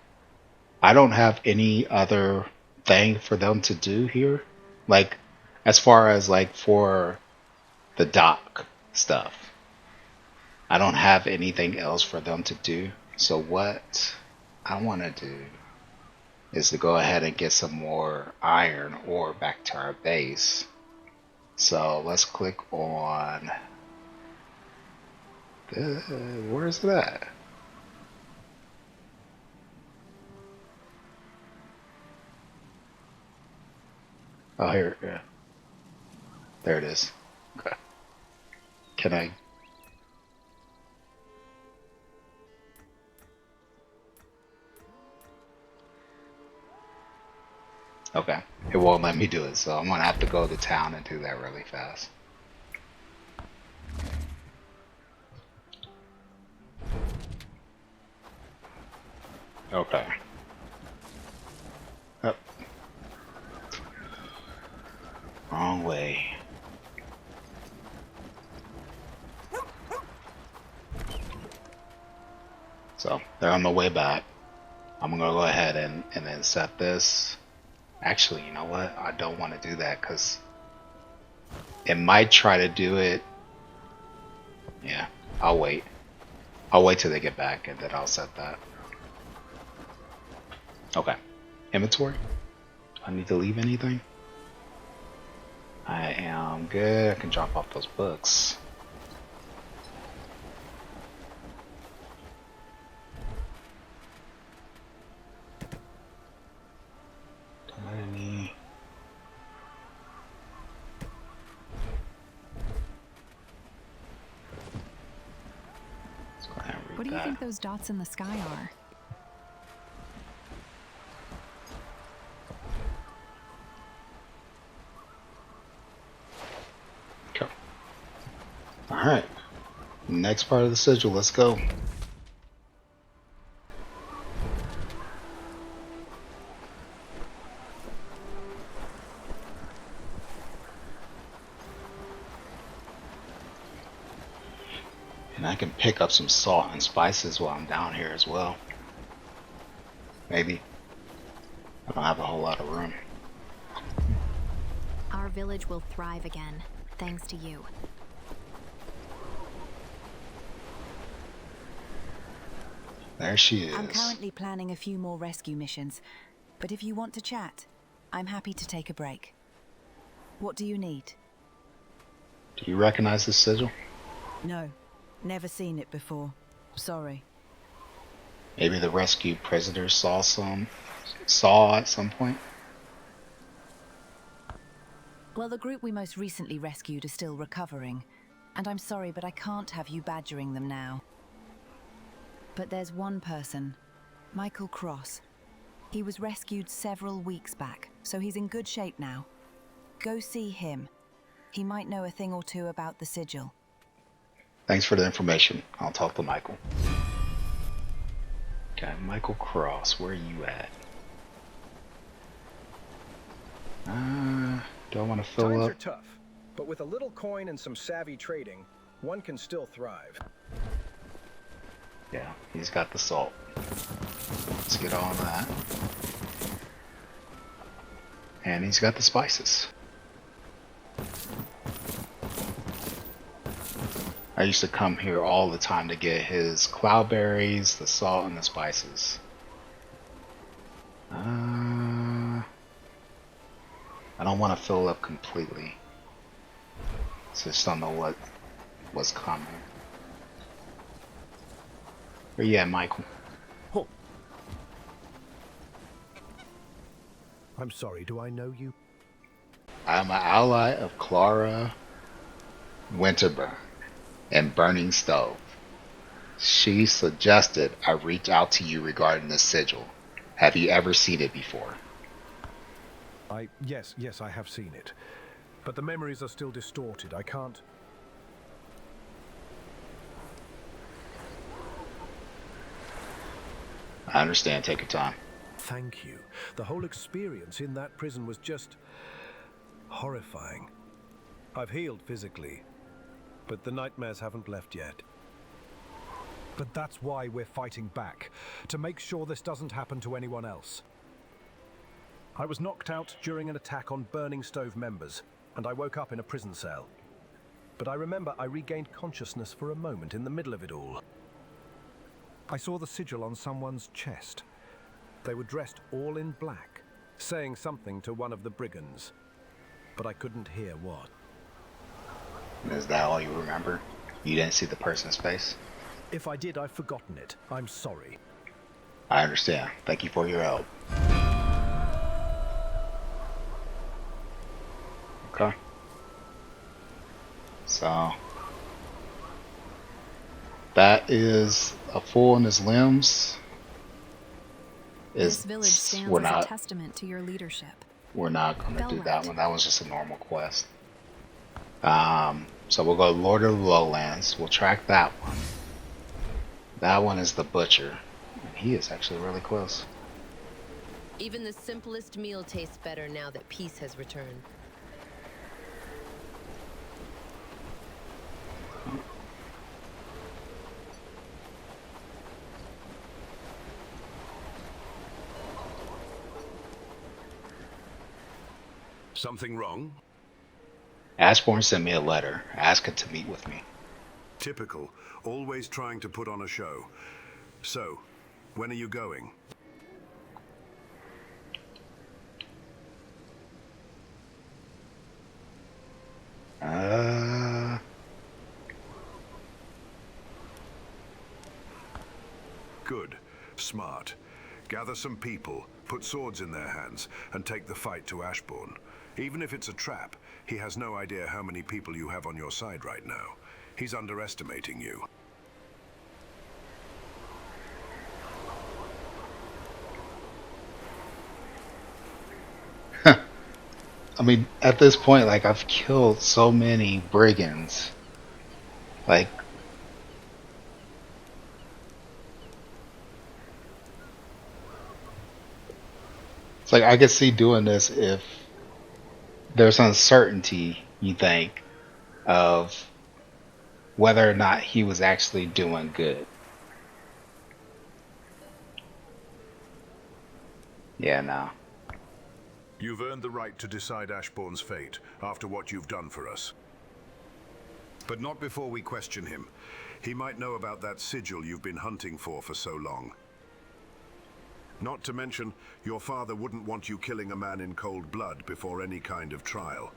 I don't have any other thing for them to do here. Like, as far as like for the dock stuff. I don't have anything else for them to do. So what I want to do is to go ahead and get some more iron ore back to our base. So let's click on where is it at? Oh, here, yeah. There it is. Okay. Can I? Okay. It won't let me do it, so I'm gonna have to go to town and do that really fast. Okay. Up. Wrong way. So they're on the way back. I'm gonna go ahead and then set this. Actually, you know what? I don't want to do that because it might try to do it. Yeah, I'll wait. I'll wait till they get back and then I'll set that. Okay. Inventory? Do I need to leave anything? I am good. I can drop off those books. What do you think those dots in the sky are? Okay. Alright. Next part of the sigil, let's go. And I can pick up some salt and spices while I'm down here as well. Maybe. I don't have a whole lot of room. Our village will thrive again, thanks to you. There she is. I'm currently planning a few more rescue missions, but if you want to chat, I'm happy to take a break. What do you need? Do you recognize this sigil? No, never seen it before. Sorry. Maybe the rescued prisoners saw at some point? Well, the group we most recently rescued are still recovering, and I'm sorry, but I can't have you badgering them now. But there's one person, Michael Cross. He was rescued several weeks back, so he's in good shape now. Go see him. He might know a thing or two about the sigil. Thanks for the information. I'll talk to Michael. Okay, Michael Cross, where are you at? Do I want to fill Times up? are tough, but with a little coin and some savvy trading, one can still thrive. Yeah, he's got the salt. Let's get on that. And he's got the spices. I used to come here all the time to get his cloudberries, the salt, and the spices. I don't want to fill up completely. Just don't know what's coming. But yeah, Michael. Oh. I'm sorry, do I know you? I'm an ally of Clara Winterburn, and Burning Stove. She suggested I reach out to you regarding this sigil. Have you ever seen it before? Yes, I have seen it. But the memories are still distorted. I can't... I understand. Take your time. Thank you. The whole experience in that prison was just... horrifying. I've healed physically, but the nightmares haven't left yet. But that's why we're fighting back, to make sure this doesn't happen to anyone else. I was knocked out during an attack on Burning Stove members, and I woke up in a prison cell. But I remember I regained consciousness for a moment in the middle of it all. I saw the sigil on someone's chest. They were dressed all in black, saying something to one of the brigands. But I couldn't hear what. Is that all you remember? You didn't see the person's face? If I did, I've forgotten it. I'm sorry. I understand. Thank you for your help. Okay. So that is a fool in his limbs. This village stands as a testament to your leadership. We're not going to do that one. That was just a normal quest. So we'll go Lord of the Lowlands. We'll track that one. That one is the Butcher. He is actually really close. Even the simplest meal tastes better now that peace has returned. Something wrong? Ashbourne sent me a letter asking to meet with me. Typical. Always trying to put on a show. So, when are you going? Good. Smart. Gather some people, put swords in their hands, and take the fight to Ashbourne. Even if it's a trap, he has no idea how many people you have on your side right now. He's underestimating you. I mean, at this point, like, I've killed so many brigands. Like, it's like I could see doing this if there's uncertainty, you think, of whether or not he was actually doing good. Yeah, no. You've earned the right to decide Ashbourne's fate after what you've done for us. But not before we question him. He might know about that sigil you've been hunting for so long. Not to mention, your father wouldn't want you killing a man in cold blood before any kind of trial.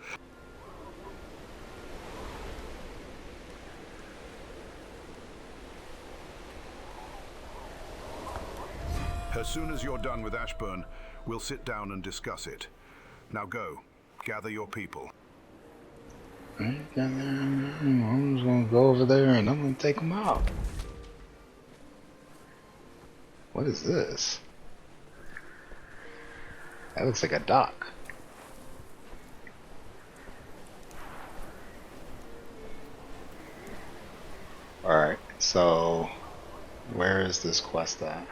As soon as you're done with Ashbourne, we'll sit down and discuss it. Now go, gather your people. I'm just gonna go over there and I'm gonna take them out. What is this? That looks like a dock. Alright, so where is this quest at?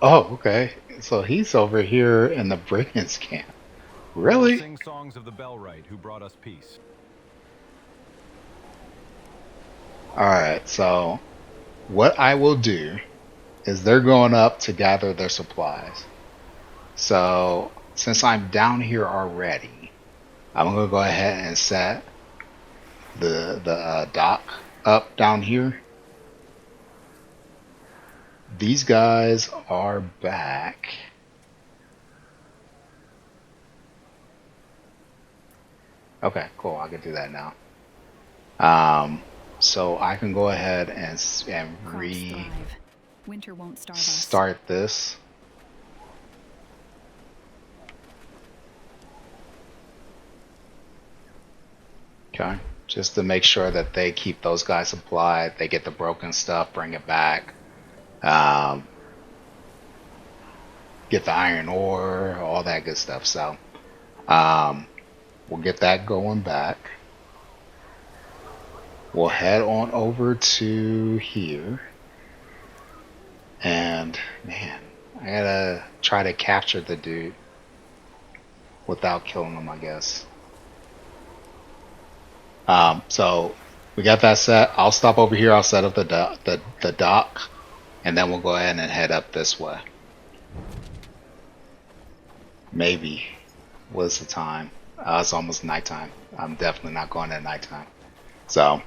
Oh, okay. So he's over here in the Brigands camp. Really? Sing songs of the Bellwright who brought us peace. Alright, so what I will do is they're going up to gather their supplies. So since I'm down here already, I'm gonna go ahead and set the dock up down here. These guys are back. Okay, cool. I can do that now. So I can go ahead and Winter won't starve us. start this. Okay. Just to make sure that they keep those guys supplied. They get the broken stuff, bring it back. Get the iron ore, all that good stuff. So we'll get that going back. We'll head on over to here. And man, I gotta try to capture the dude without killing him, I guess. So we got that set. I'll stop over here. I'll set up the dock, and then we'll go ahead and head up this way. Maybe. What's the time? It's almost nighttime. I'm definitely not going at nighttime. So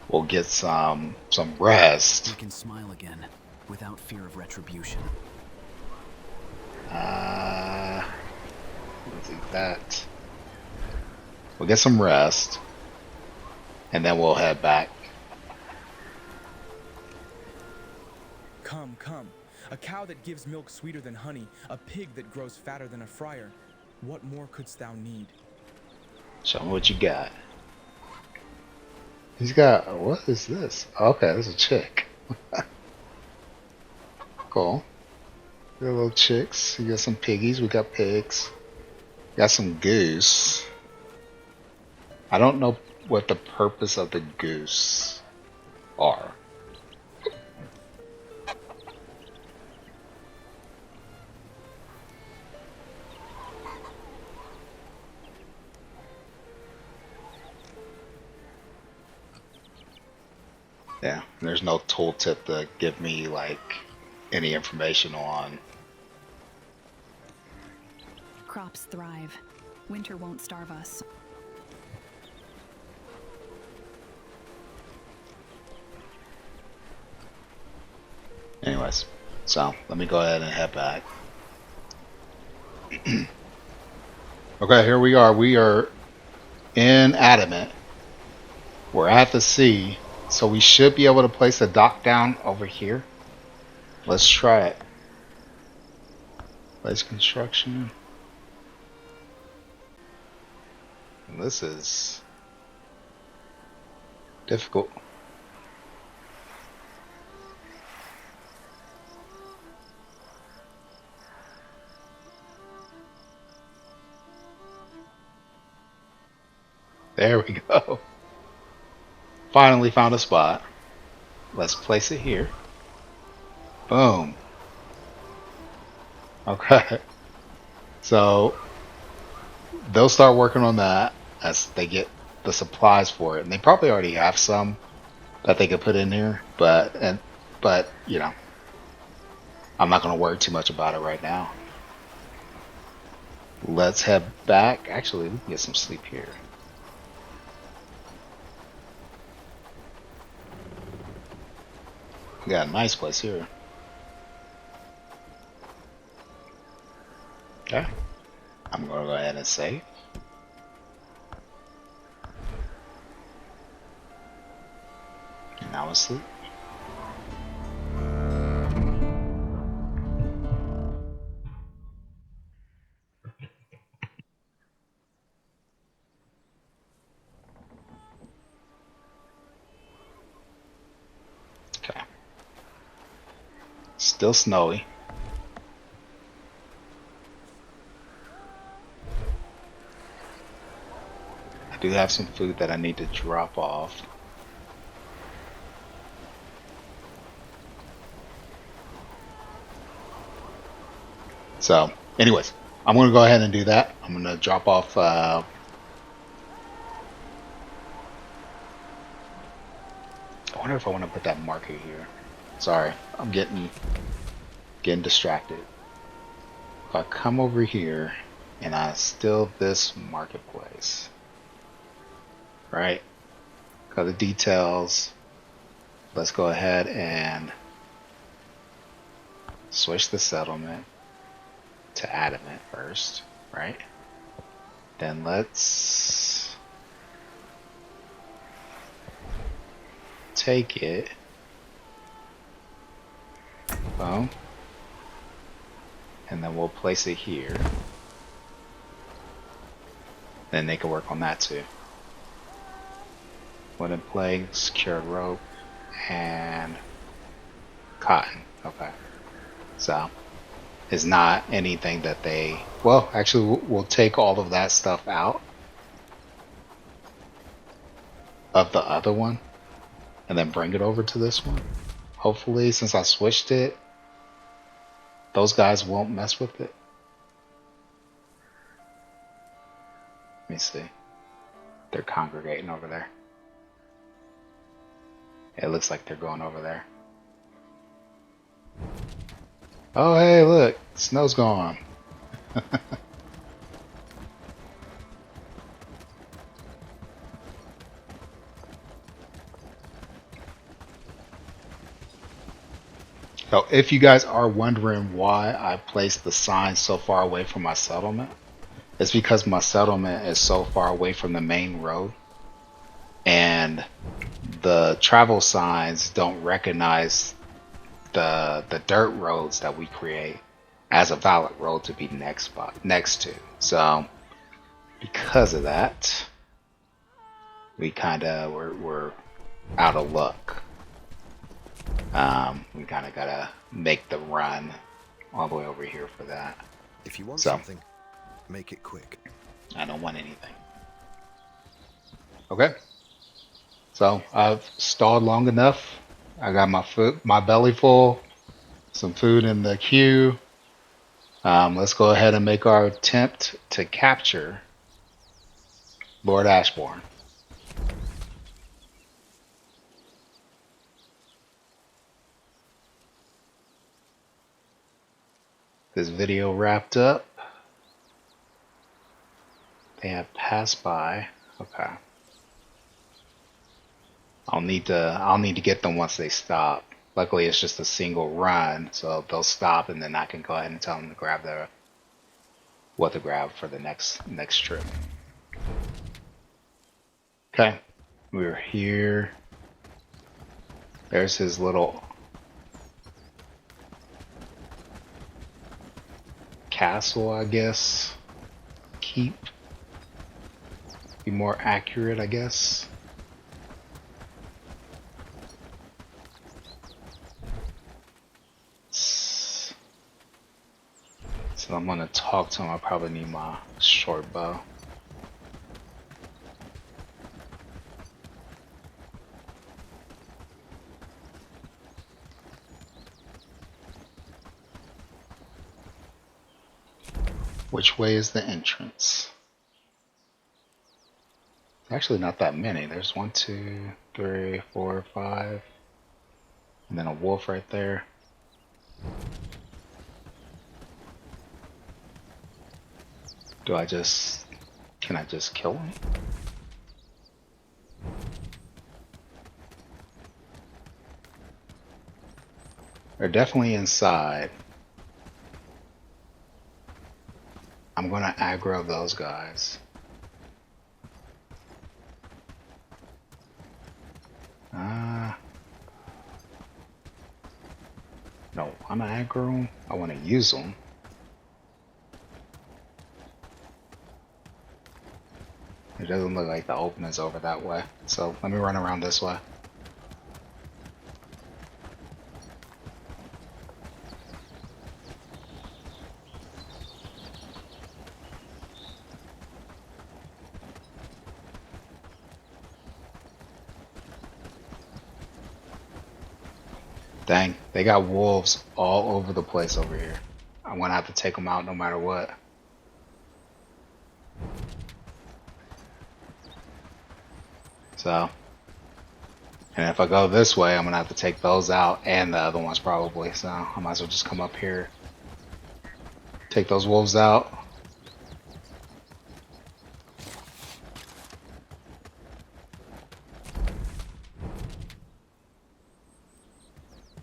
we'll get some rest. You can smile again without fear of retribution. Let's do that. We'll get some rest, and then we'll head back. Come, come. A cow that gives milk sweeter than honey, a pig that grows fatter than a friar. What more couldst thou need? Show me what you got. He's got, what is this? Okay, this is a chick. Cool. We got little chicks. We got some piggies. We got pigs. Got some goose. I don't know what the purpose of the goose are. Yeah, there's no tooltip to give me like any information on. Crops thrive. Winter won't starve us. Anyways, so let me go ahead and head back. Okay, here we are. We are in Adamant. We're at the sea, so we should be able to place a dock down over here. Let's try it. Place construction. And this is difficult. There we go. Finally found a spot. Let's place it here. Boom. Okay. So they'll start working on that as they get the supplies for it. And they probably already have some that they could put in here, but you know, I'm not going to worry too much about it right now. Let's head back. Actually, we can get some sleep here. We got a nice place here. Okay. I'm going to go ahead and save. And now asleep. Okay. Still snowy. I do have some food that I need to drop off. So, anyways, I'm going to go ahead and do that. I'm going to drop off I wonder if I want to put that marker here. Sorry, I'm getting distracted. If I come over here and I steal this marketplace, right? Got the details. Let's go ahead and switch the settlement to Adamant first, right? Then let's take it. Boom. And then we'll place it here. Then they can work on that too. Wooden plank, secured rope, and cotton. Okay. So it's not anything that they... Well, actually, we'll take all of that stuff out of the other one and then bring it over to this one. Hopefully, since I switched it, those guys won't mess with it. Let me see. They're congregating over there. It looks like they're going over there. Oh, hey, look. Snow's gone. So if you guys are wondering why I placed the sign so far away from my settlement, it's because my settlement is so far away from the main road, and the travel signs don't recognize the dirt roads that we create as a valid road to be next to. So because of that, we we're out of luck. We kind of gotta make the run all the way over here for that. If you want something, make it quick. I don't want anything. Okay. So I've stalled long enough. I got my belly full, some food in the queue. Let's go ahead and make our attempt to capture Lord Ashbourne. This video wrapped up. They have passed by. Okay. I'll need to get them once they stop. Luckily, it's just a single run, so they'll stop, and then I can go ahead and tell them to grab what to grab for the next trip. Okay, we're here. There's his little castle, I guess. Keep. Be more accurate, I guess. So I'm gonna talk to him. I probably need my short bow. Which way is the entrance? Actually, not that many. There's 1, 2, 3, 4, 5, and then a wolf right there. Can I just kill him? They're definitely inside. I'm gonna aggro those guys. No, I'm gonna aggro them. I want to use them. It doesn't look like the open is over that way, so let me run around this way. Dang, they got wolves all over the place over here. I'm gonna have to take them out no matter what. So, and if I go this way, I'm gonna have to take those out and the other ones probably. So I might as well just come up here, take those wolves out.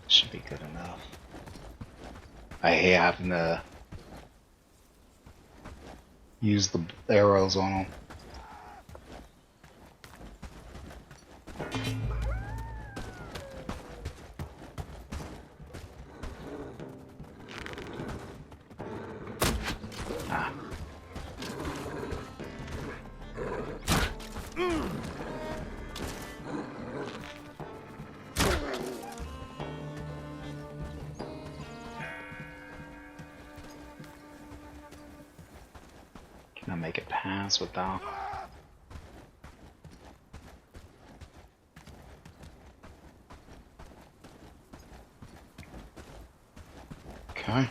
Should be good enough. I hate having to use the arrows on them. pass without. Okay.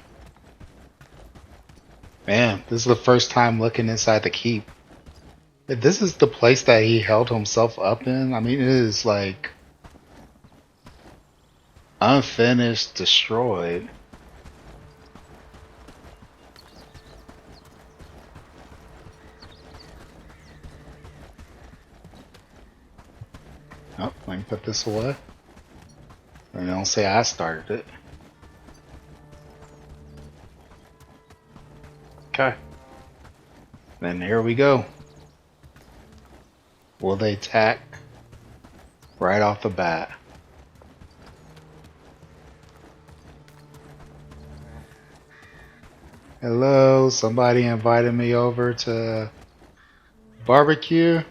Man, this is the first time looking inside the keep. If this is the place that he held himself up in, I mean, it is like unfinished, destroyed. Oh, let me put this away. And don't say I started it. Okay. Then here we go. Will they attack right off the bat? Hello, somebody invited me over to barbecue.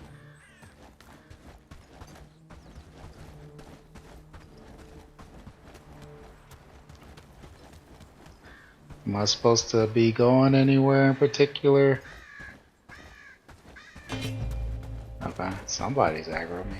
Am I supposed to be going anywhere in particular? Okay, somebody's aggroing me.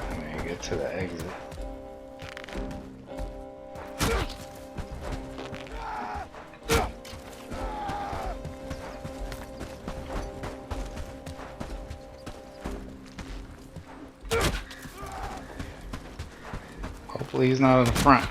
Let me get to the exit. Hopefully he's not in the front.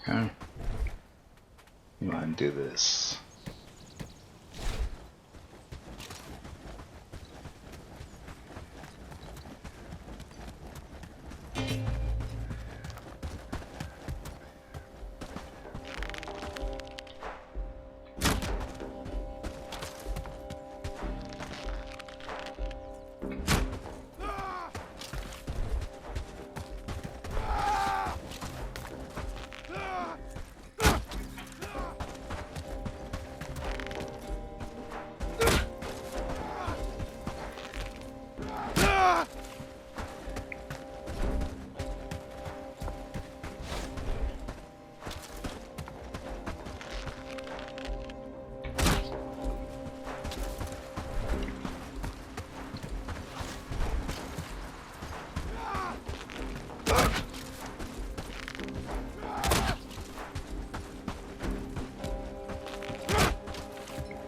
Okay. I'm gonna do this.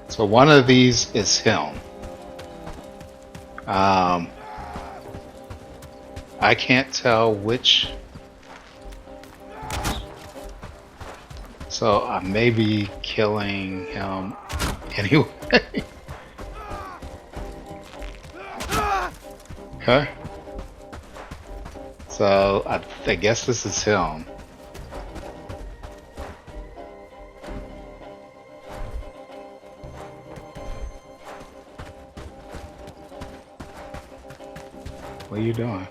So one of these is him. I can't tell which. So I may be killing him anyway. Okay. So I guess this is him. What are you doing?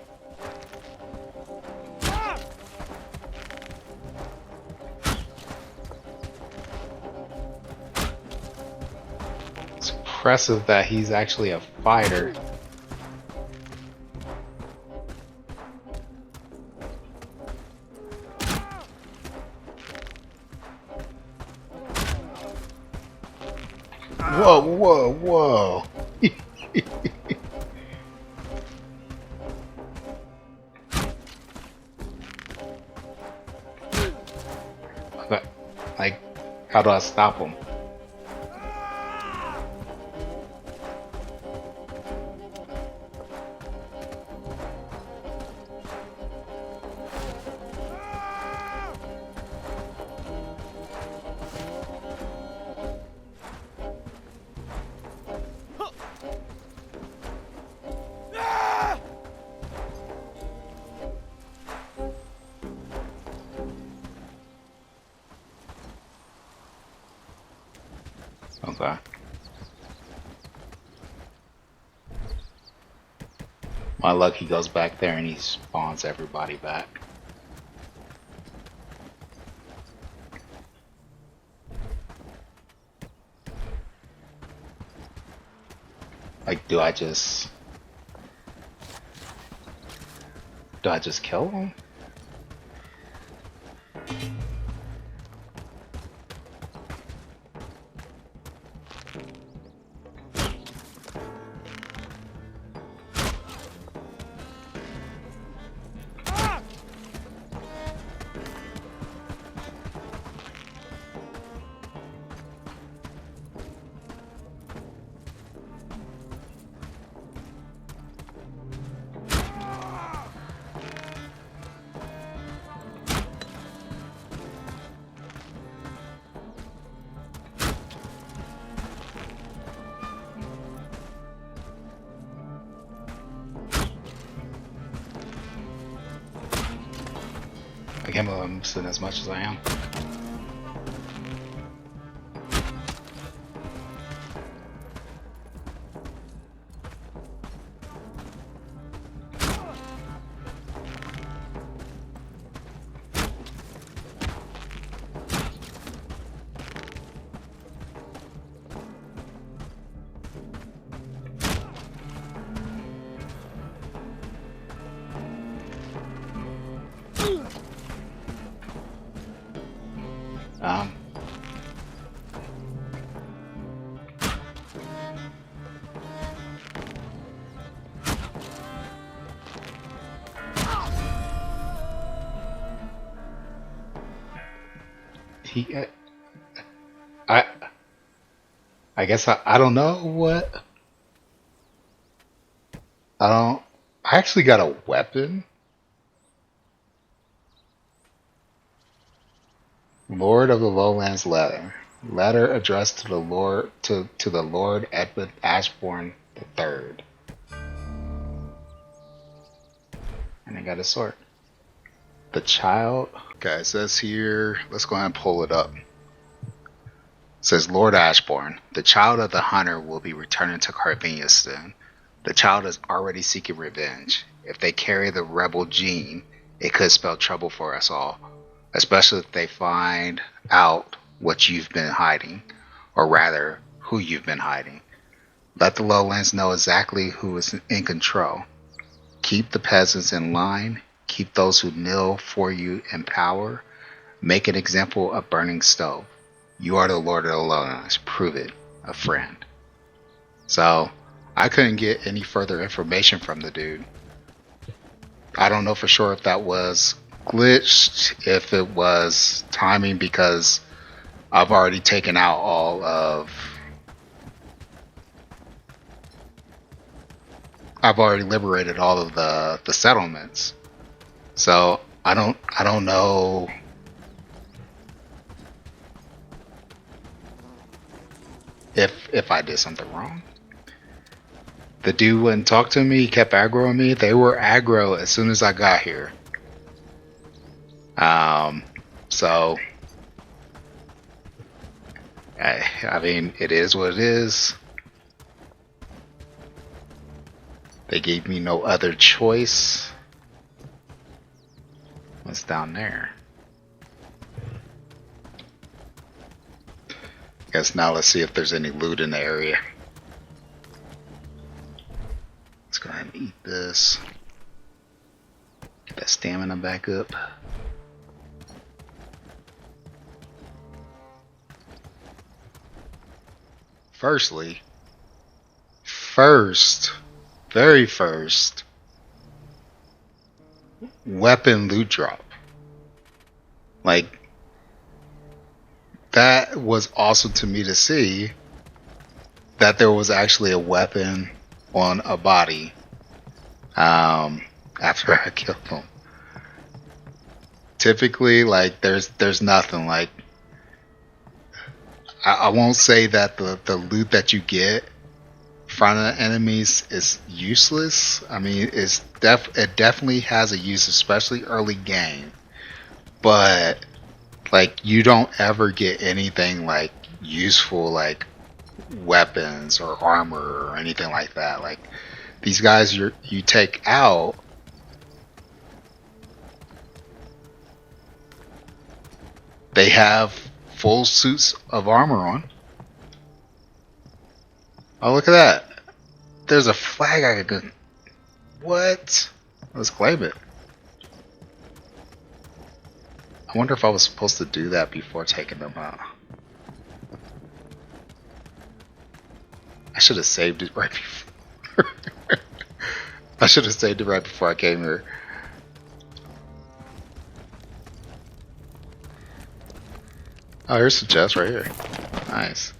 It's impressive that he's actually a fighter. Whoa, whoa, whoa. Like, how do I stop him? Okay. My luck, he goes back there and he spawns everybody back. Like, do I just kill him? I can't believe I'm missing as much as I am. Um, he, I, I guess I don't know what. I actually got a weapon. Lord of the Lowlands letter. Letter addressed to the Lord to the Lord Edward Ashbourne III. And I got a sword. The child. Okay, it says here. Let's go ahead and pull it up. It says Lord Ashbourne, the child of the hunter will be returning to Carvenia soon. The child is already seeking revenge. If they carry the rebel gene, it could spell trouble for us all. Especially if they find out what you've been hiding, or rather, who you've been hiding. Let the lowlands know exactly who is in control. Keep the peasants in line, keep those who kneel for you in power, make an example of burning stove. You are the Lord of the Lowlands, prove it, a friend. So, I couldn't get any further information from the dude. I don't know for sure if that was glitched, if it was timing, because I've already taken out all of I've already liberated all of the settlements. So I don't know if I did something wrong. The dude wouldn't talk to me, he kept aggroing me. They were aggro as soon as I got here. So I mean, it is what it is. They gave me no other choice. What's down there? Guess now let's see if there's any loot in the area. Let's go ahead and eat this. Get that stamina back up. Very first weapon loot drop. Like, that was awesome to me to see that there was actually a weapon on a body after I killed them. Typically, like, there's nothing. Like, I won't say that the loot that you get from the enemies is useless. I mean, it definitely has a use, especially early game. But like, you don't ever get anything like useful, like weapons or armor or anything like that. Like these guys you take out, they have full suits of armor on. Oh, look at that. There's a flag I could... What? Let's claim it. I wonder if I was supposed to do that before taking them out. I should have saved it right before. I should have saved it right before I came here. Oh, here's the chest right here. Nice.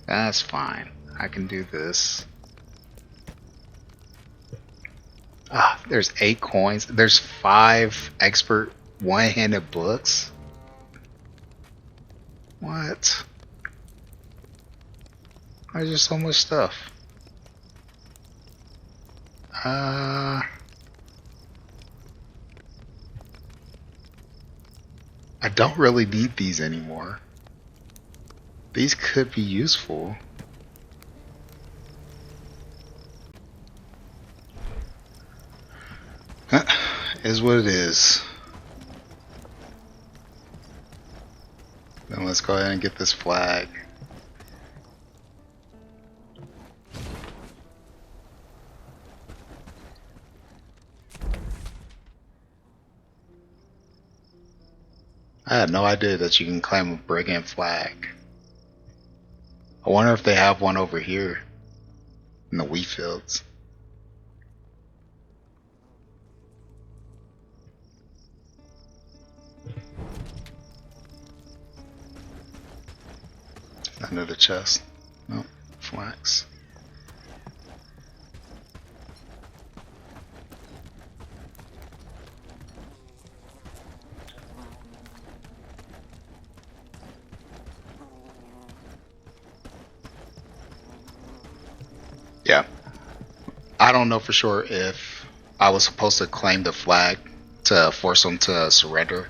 That's fine. I can do this. Ah, there's 8 coins. There's 5 expert one-handed books. What? Why is there so much stuff? I don't really need these anymore. These could be useful. Is what it is. Then let's go ahead and get this flag. I had no idea that you can claim a brigand flag. I wonder if they have one over here in the wheat fields. Another chest. Nope. Flax. Yeah. I don't know for sure if I was supposed to claim the flag to force them to surrender.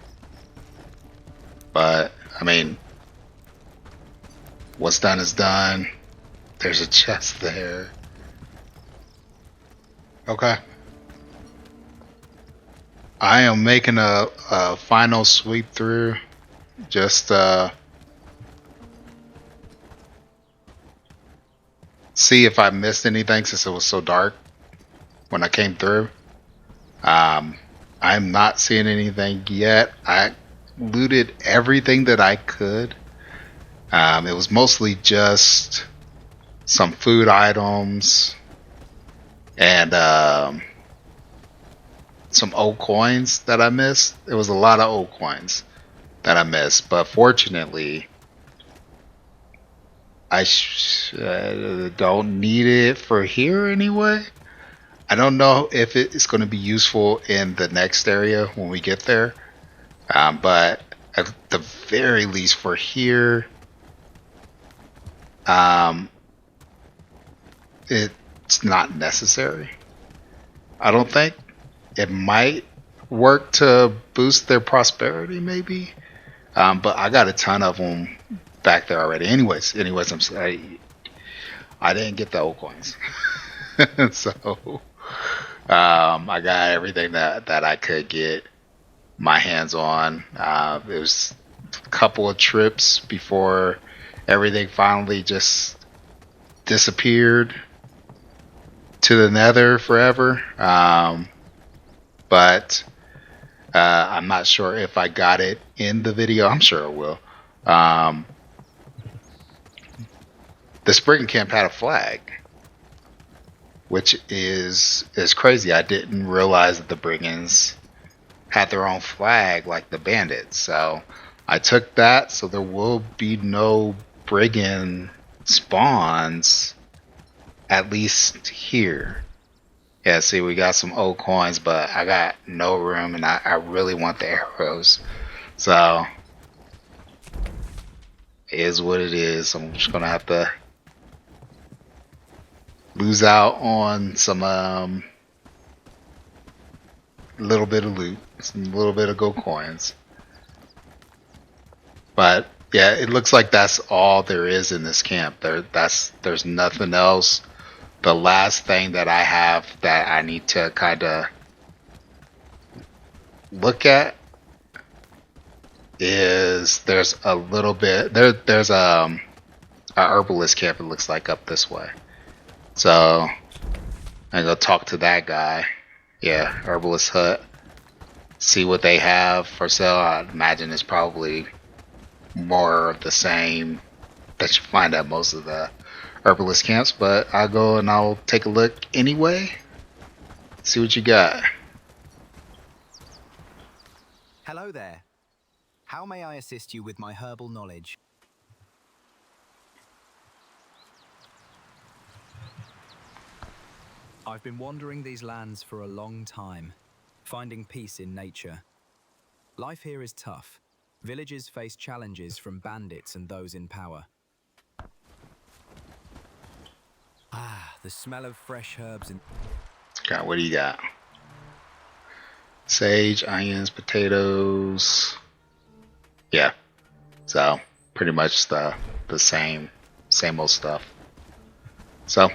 But, I mean, what's done is done. There's a chest there. Okay. I am making a final sweep through. Just see if I missed anything since it was so dark when I came through. I'm not seeing anything yet. I looted everything that I could. It was mostly just some food items and some old coins that I missed. It was a lot of old coins that I missed, but fortunately I don't need it for here anyway. I don't know if it's going to be useful in the next area when we get there, but at the very least for here, it's not necessary. I don't think. It might work to boost their prosperity, maybe, but I got a ton of them back there already. Anyways, I'm sorry. I didn't get the old coins, so I got everything that I could get my hands on. It was a couple of trips before everything finally just disappeared to the nether forever. But I'm not sure if I got it in the video. I'm sure it will. The Spring Camp had a flag, which is crazy. I didn't realize that the brigands had their own flag like the bandits. So I took that, so there will be no brigand spawns, at least here. Yeah, see, we got some old coins, but I got no room, and I really want the arrows. So, it is what it is. I'm just going to have to lose out on some little bit of loot, some little bit of gold coins. But yeah, it looks like that's all there is in this camp. There's nothing else. The last thing that I have that I need to kind of look at is there's a little bit there's a herbalist camp, it looks like, up this way. So I go talk to that guy. Yeah, herbalist hut. See what they have for sale. I imagine it's probably more of the same that you find at most of the herbalist camps, but I'll go and I'll take a look anyway. See what you got. Hello there. How may I assist you with my herbal knowledge? I've been wandering these lands for a long time, finding peace in nature. Life here is tough. Villages face challenges from bandits and those in power. The smell of fresh herbs and... Okay, what do you got? Sage, onions, potatoes. Yeah. So pretty much the same old stuff. So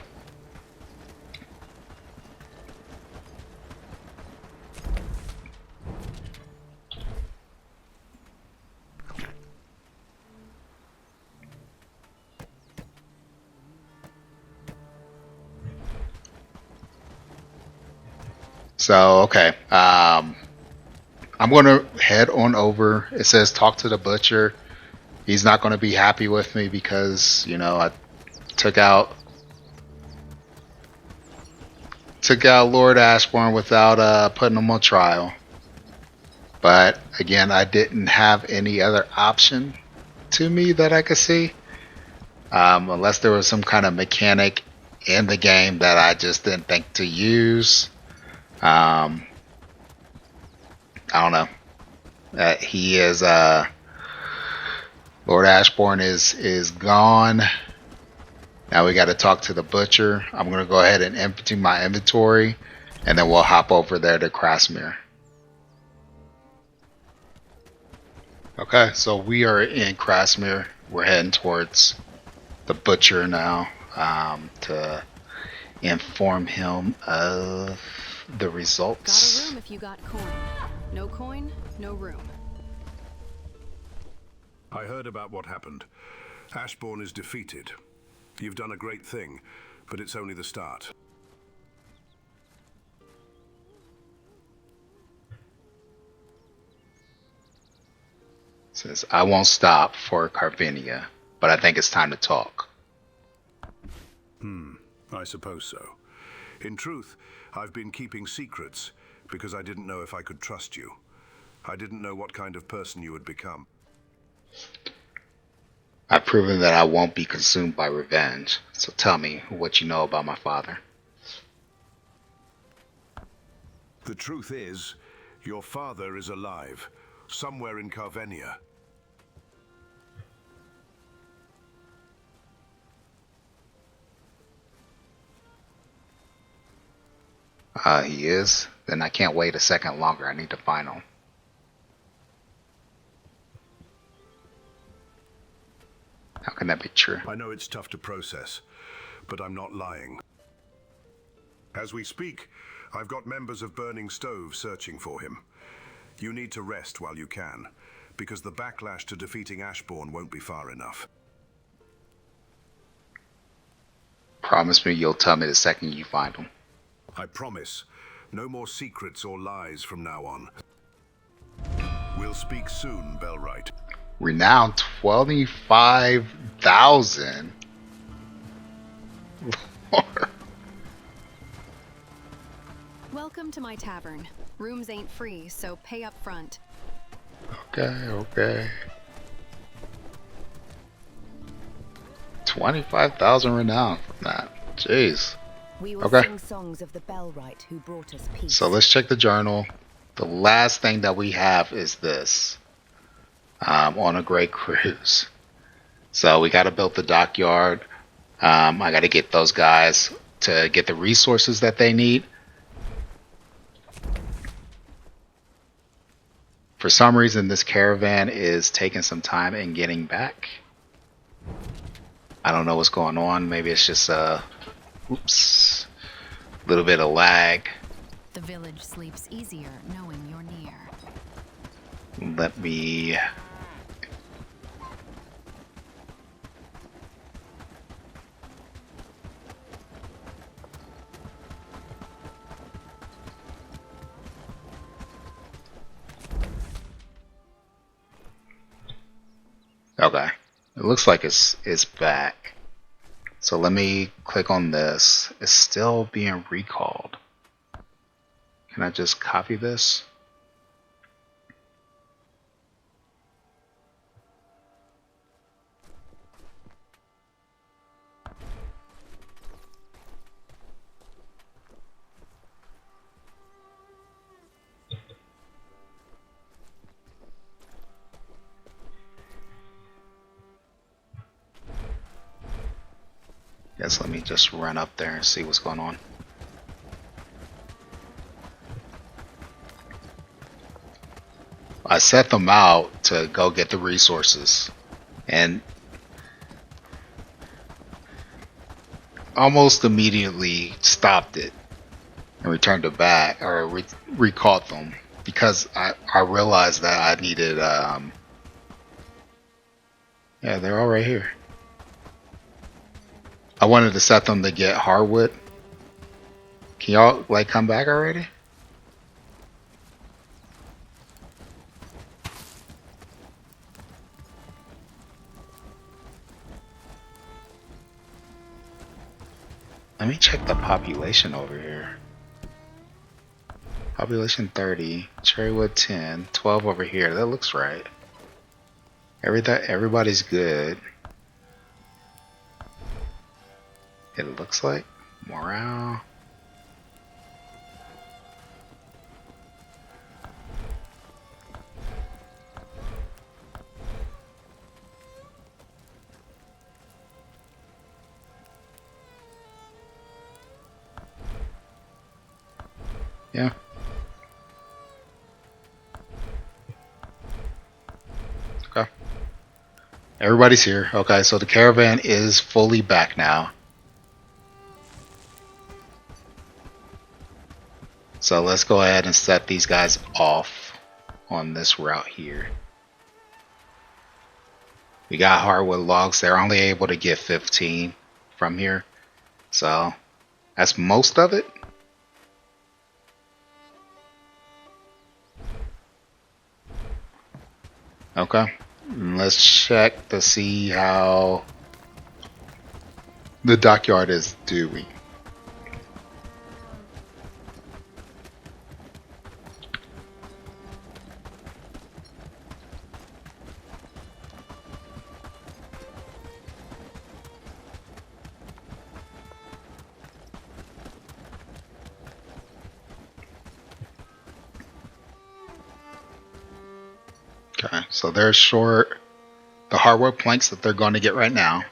okay. I'm gonna head on over. It says talk to the butcher. He's not gonna be happy with me because, you know, I took out Lord Ashbourne without putting him on trial. But again, I didn't have any other option to me that I could see, unless there was some kind of mechanic in the game that I just didn't think to use. I don't know. He is Lord Ashbourne is gone. Now we got to talk to the butcher. I'm gonna go ahead and empty my inventory, and then we'll hop over there to Krasmir. Okay, so we are in Krasmir. We're heading towards the butcher now, to inform him of the results. Got a room if you got coin. No coin, no room. I heard about what happened. Ashbourne is defeated. You've done a great thing, but it's only the start. Says, I won't stop for Carvinia, but I think it's time to talk. I suppose so. In truth, I've been keeping secrets because I didn't know if I could trust you. I didn't know what kind of person you would become. I've proven that I won't be consumed by revenge, so tell me what you know about my father. The truth is, your father is alive, somewhere in Carvenia. He is? Then I can't wait a second longer. I need to find him. How can that be true? I know it's tough to process, but I'm not lying. As we speak, I've got members of Burning Stove searching for him. You need to rest while you can, because the backlash to defeating Ashbourne won't be far enough. Promise me you'll tell me the second you find him. I promise. No more secrets or lies from now on. We'll speak soon, Bellwright. Renown 25,000. Welcome to my tavern. Rooms ain't free, so pay up front. Okay. 25,000 renown from that. Jeez. We will sing songs of the Bellwright who brought us peace. So let's check the journal. The last thing that we have is this. On a great cruise. So we got to build the dockyard. I got to get those guys to get the resources that they need. For some reason, this caravan is taking some time in getting back. I don't know what's going on. Maybe it's just oops, a little bit of lag. The village sleeps easier knowing you're near. Let me... Okay, it looks like it's back. So let me click on this. It's still being recalled. Can I just copy this? Guess let me just run up there and see what's going on. I set them out to go get the resources and almost immediately stopped it and returned it back, or recalled them, because I realized that I needed yeah, they're all right here. I wanted to set them to get hardwood. Can y'all like come back already? Let me check the population over here. Population 30, Cherrywood 10, 12 over here. That looks right. Everybody's good. It looks like morale. Yeah. Okay. Everybody's here. Okay, so the caravan is fully back now. So let's go ahead and set these guys off on this route here. We got hardwood logs. They're only able to get 15 from here. So that's most of it. Okay. Let's check to see how the dockyard is doing. Okay, so they're short the hardwood planks that they're going to get right now.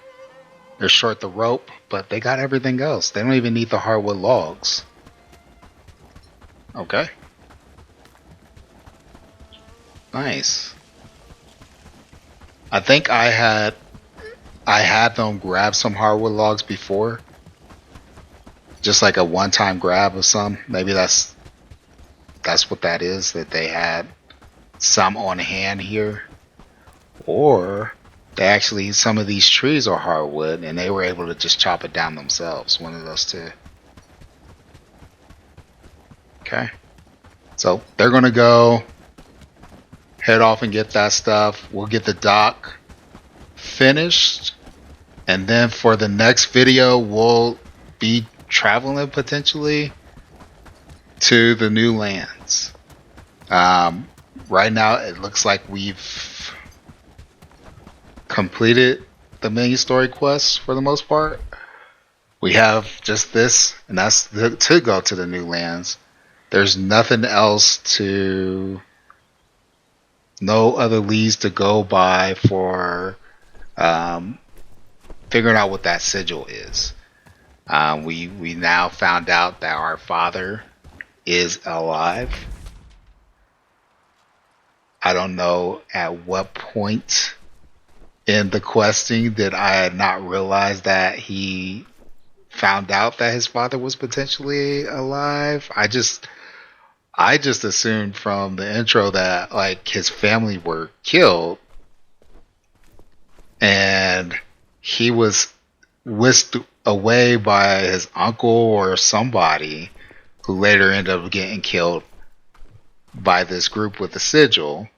They're short the rope, but they got everything else. They don't even need the hardwood logs. Okay. Nice. I think I had them grab some hardwood logs before. Just like a one-time grab of some. Maybe that's what that is, that they had some on hand here, or they actually, some of these trees are hardwood and they were able to just chop it down themselves. One of those two. Okay, so they're gonna go head off and get that stuff. We'll get the dock finished, and then for the next video we'll be traveling potentially to the new lands. Right now it looks like we've completed the main story quests for the most part. We have just this, and that's to go to the new lands. There's nothing else to, no other leads to go by for figuring out what that sigil is. We now found out that our father is alive. I don't know at what point in the questing did I not realize that he found out that his father was potentially alive. I just assumed from the intro that like his family were killed and he was whisked away by his uncle or somebody who later ended up getting killed by this group with the sigil.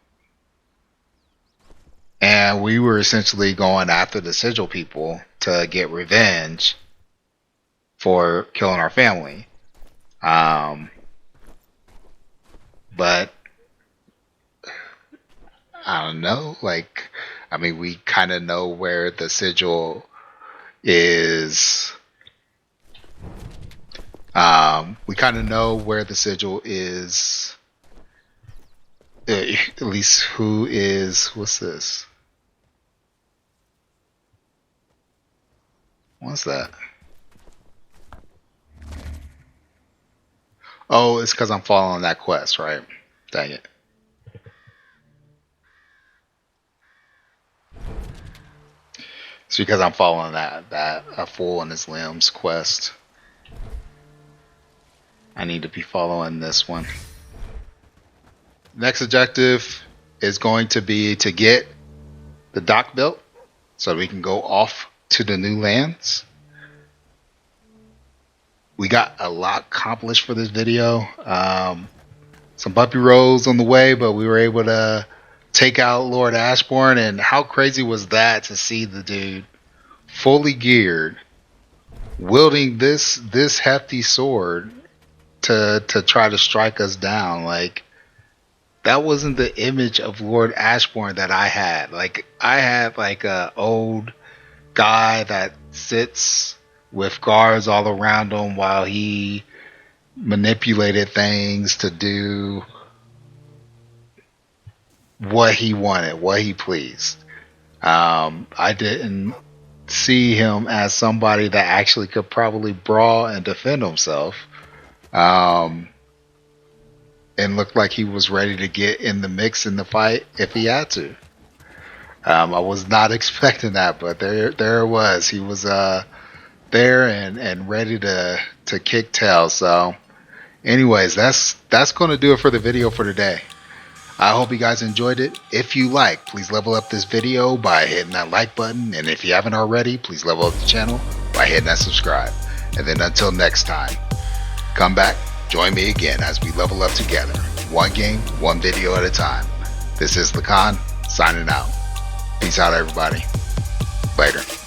And we were essentially going after the sigil people to get revenge for killing our family. But I don't know, like, I mean, we kind of know where the sigil is. We kind of know where the sigil is. At least who is, what's this? What's that? Oh, it's because I'm following that quest, right? Dang it. It's because I'm following that a fool in his limbs quest. I need to be following this one. Next objective is going to be to get the dock built so we can go off to the new lands. We got a lot accomplished for this video. Some bumpy roads on the way, but we were able to take out Lord Ashbourne. And how crazy was that to see the dude fully geared, wielding this hefty sword to try to strike us down. Like, that wasn't the image of Lord Ashbourne that I had. Like, I had like a old guy that sits with guards all around him while he manipulated things to do what he wanted, what he pleased. I didn't see him as somebody that actually could probably brawl and defend himself. And looked like he was ready to get in the mix in the fight if he had to. I was not expecting that, but there it was. He was there and ready to kick tail. So anyways, that's going to do it for the video for today. I hope you guys enjoyed it. If you like, please level up this video by hitting that like button. And if you haven't already, please level up the channel by hitting that subscribe. And then until next time, come back, join me again as we level up together. One game, one video at a time. This is Lacan, signing out. Peace out, everybody. Later.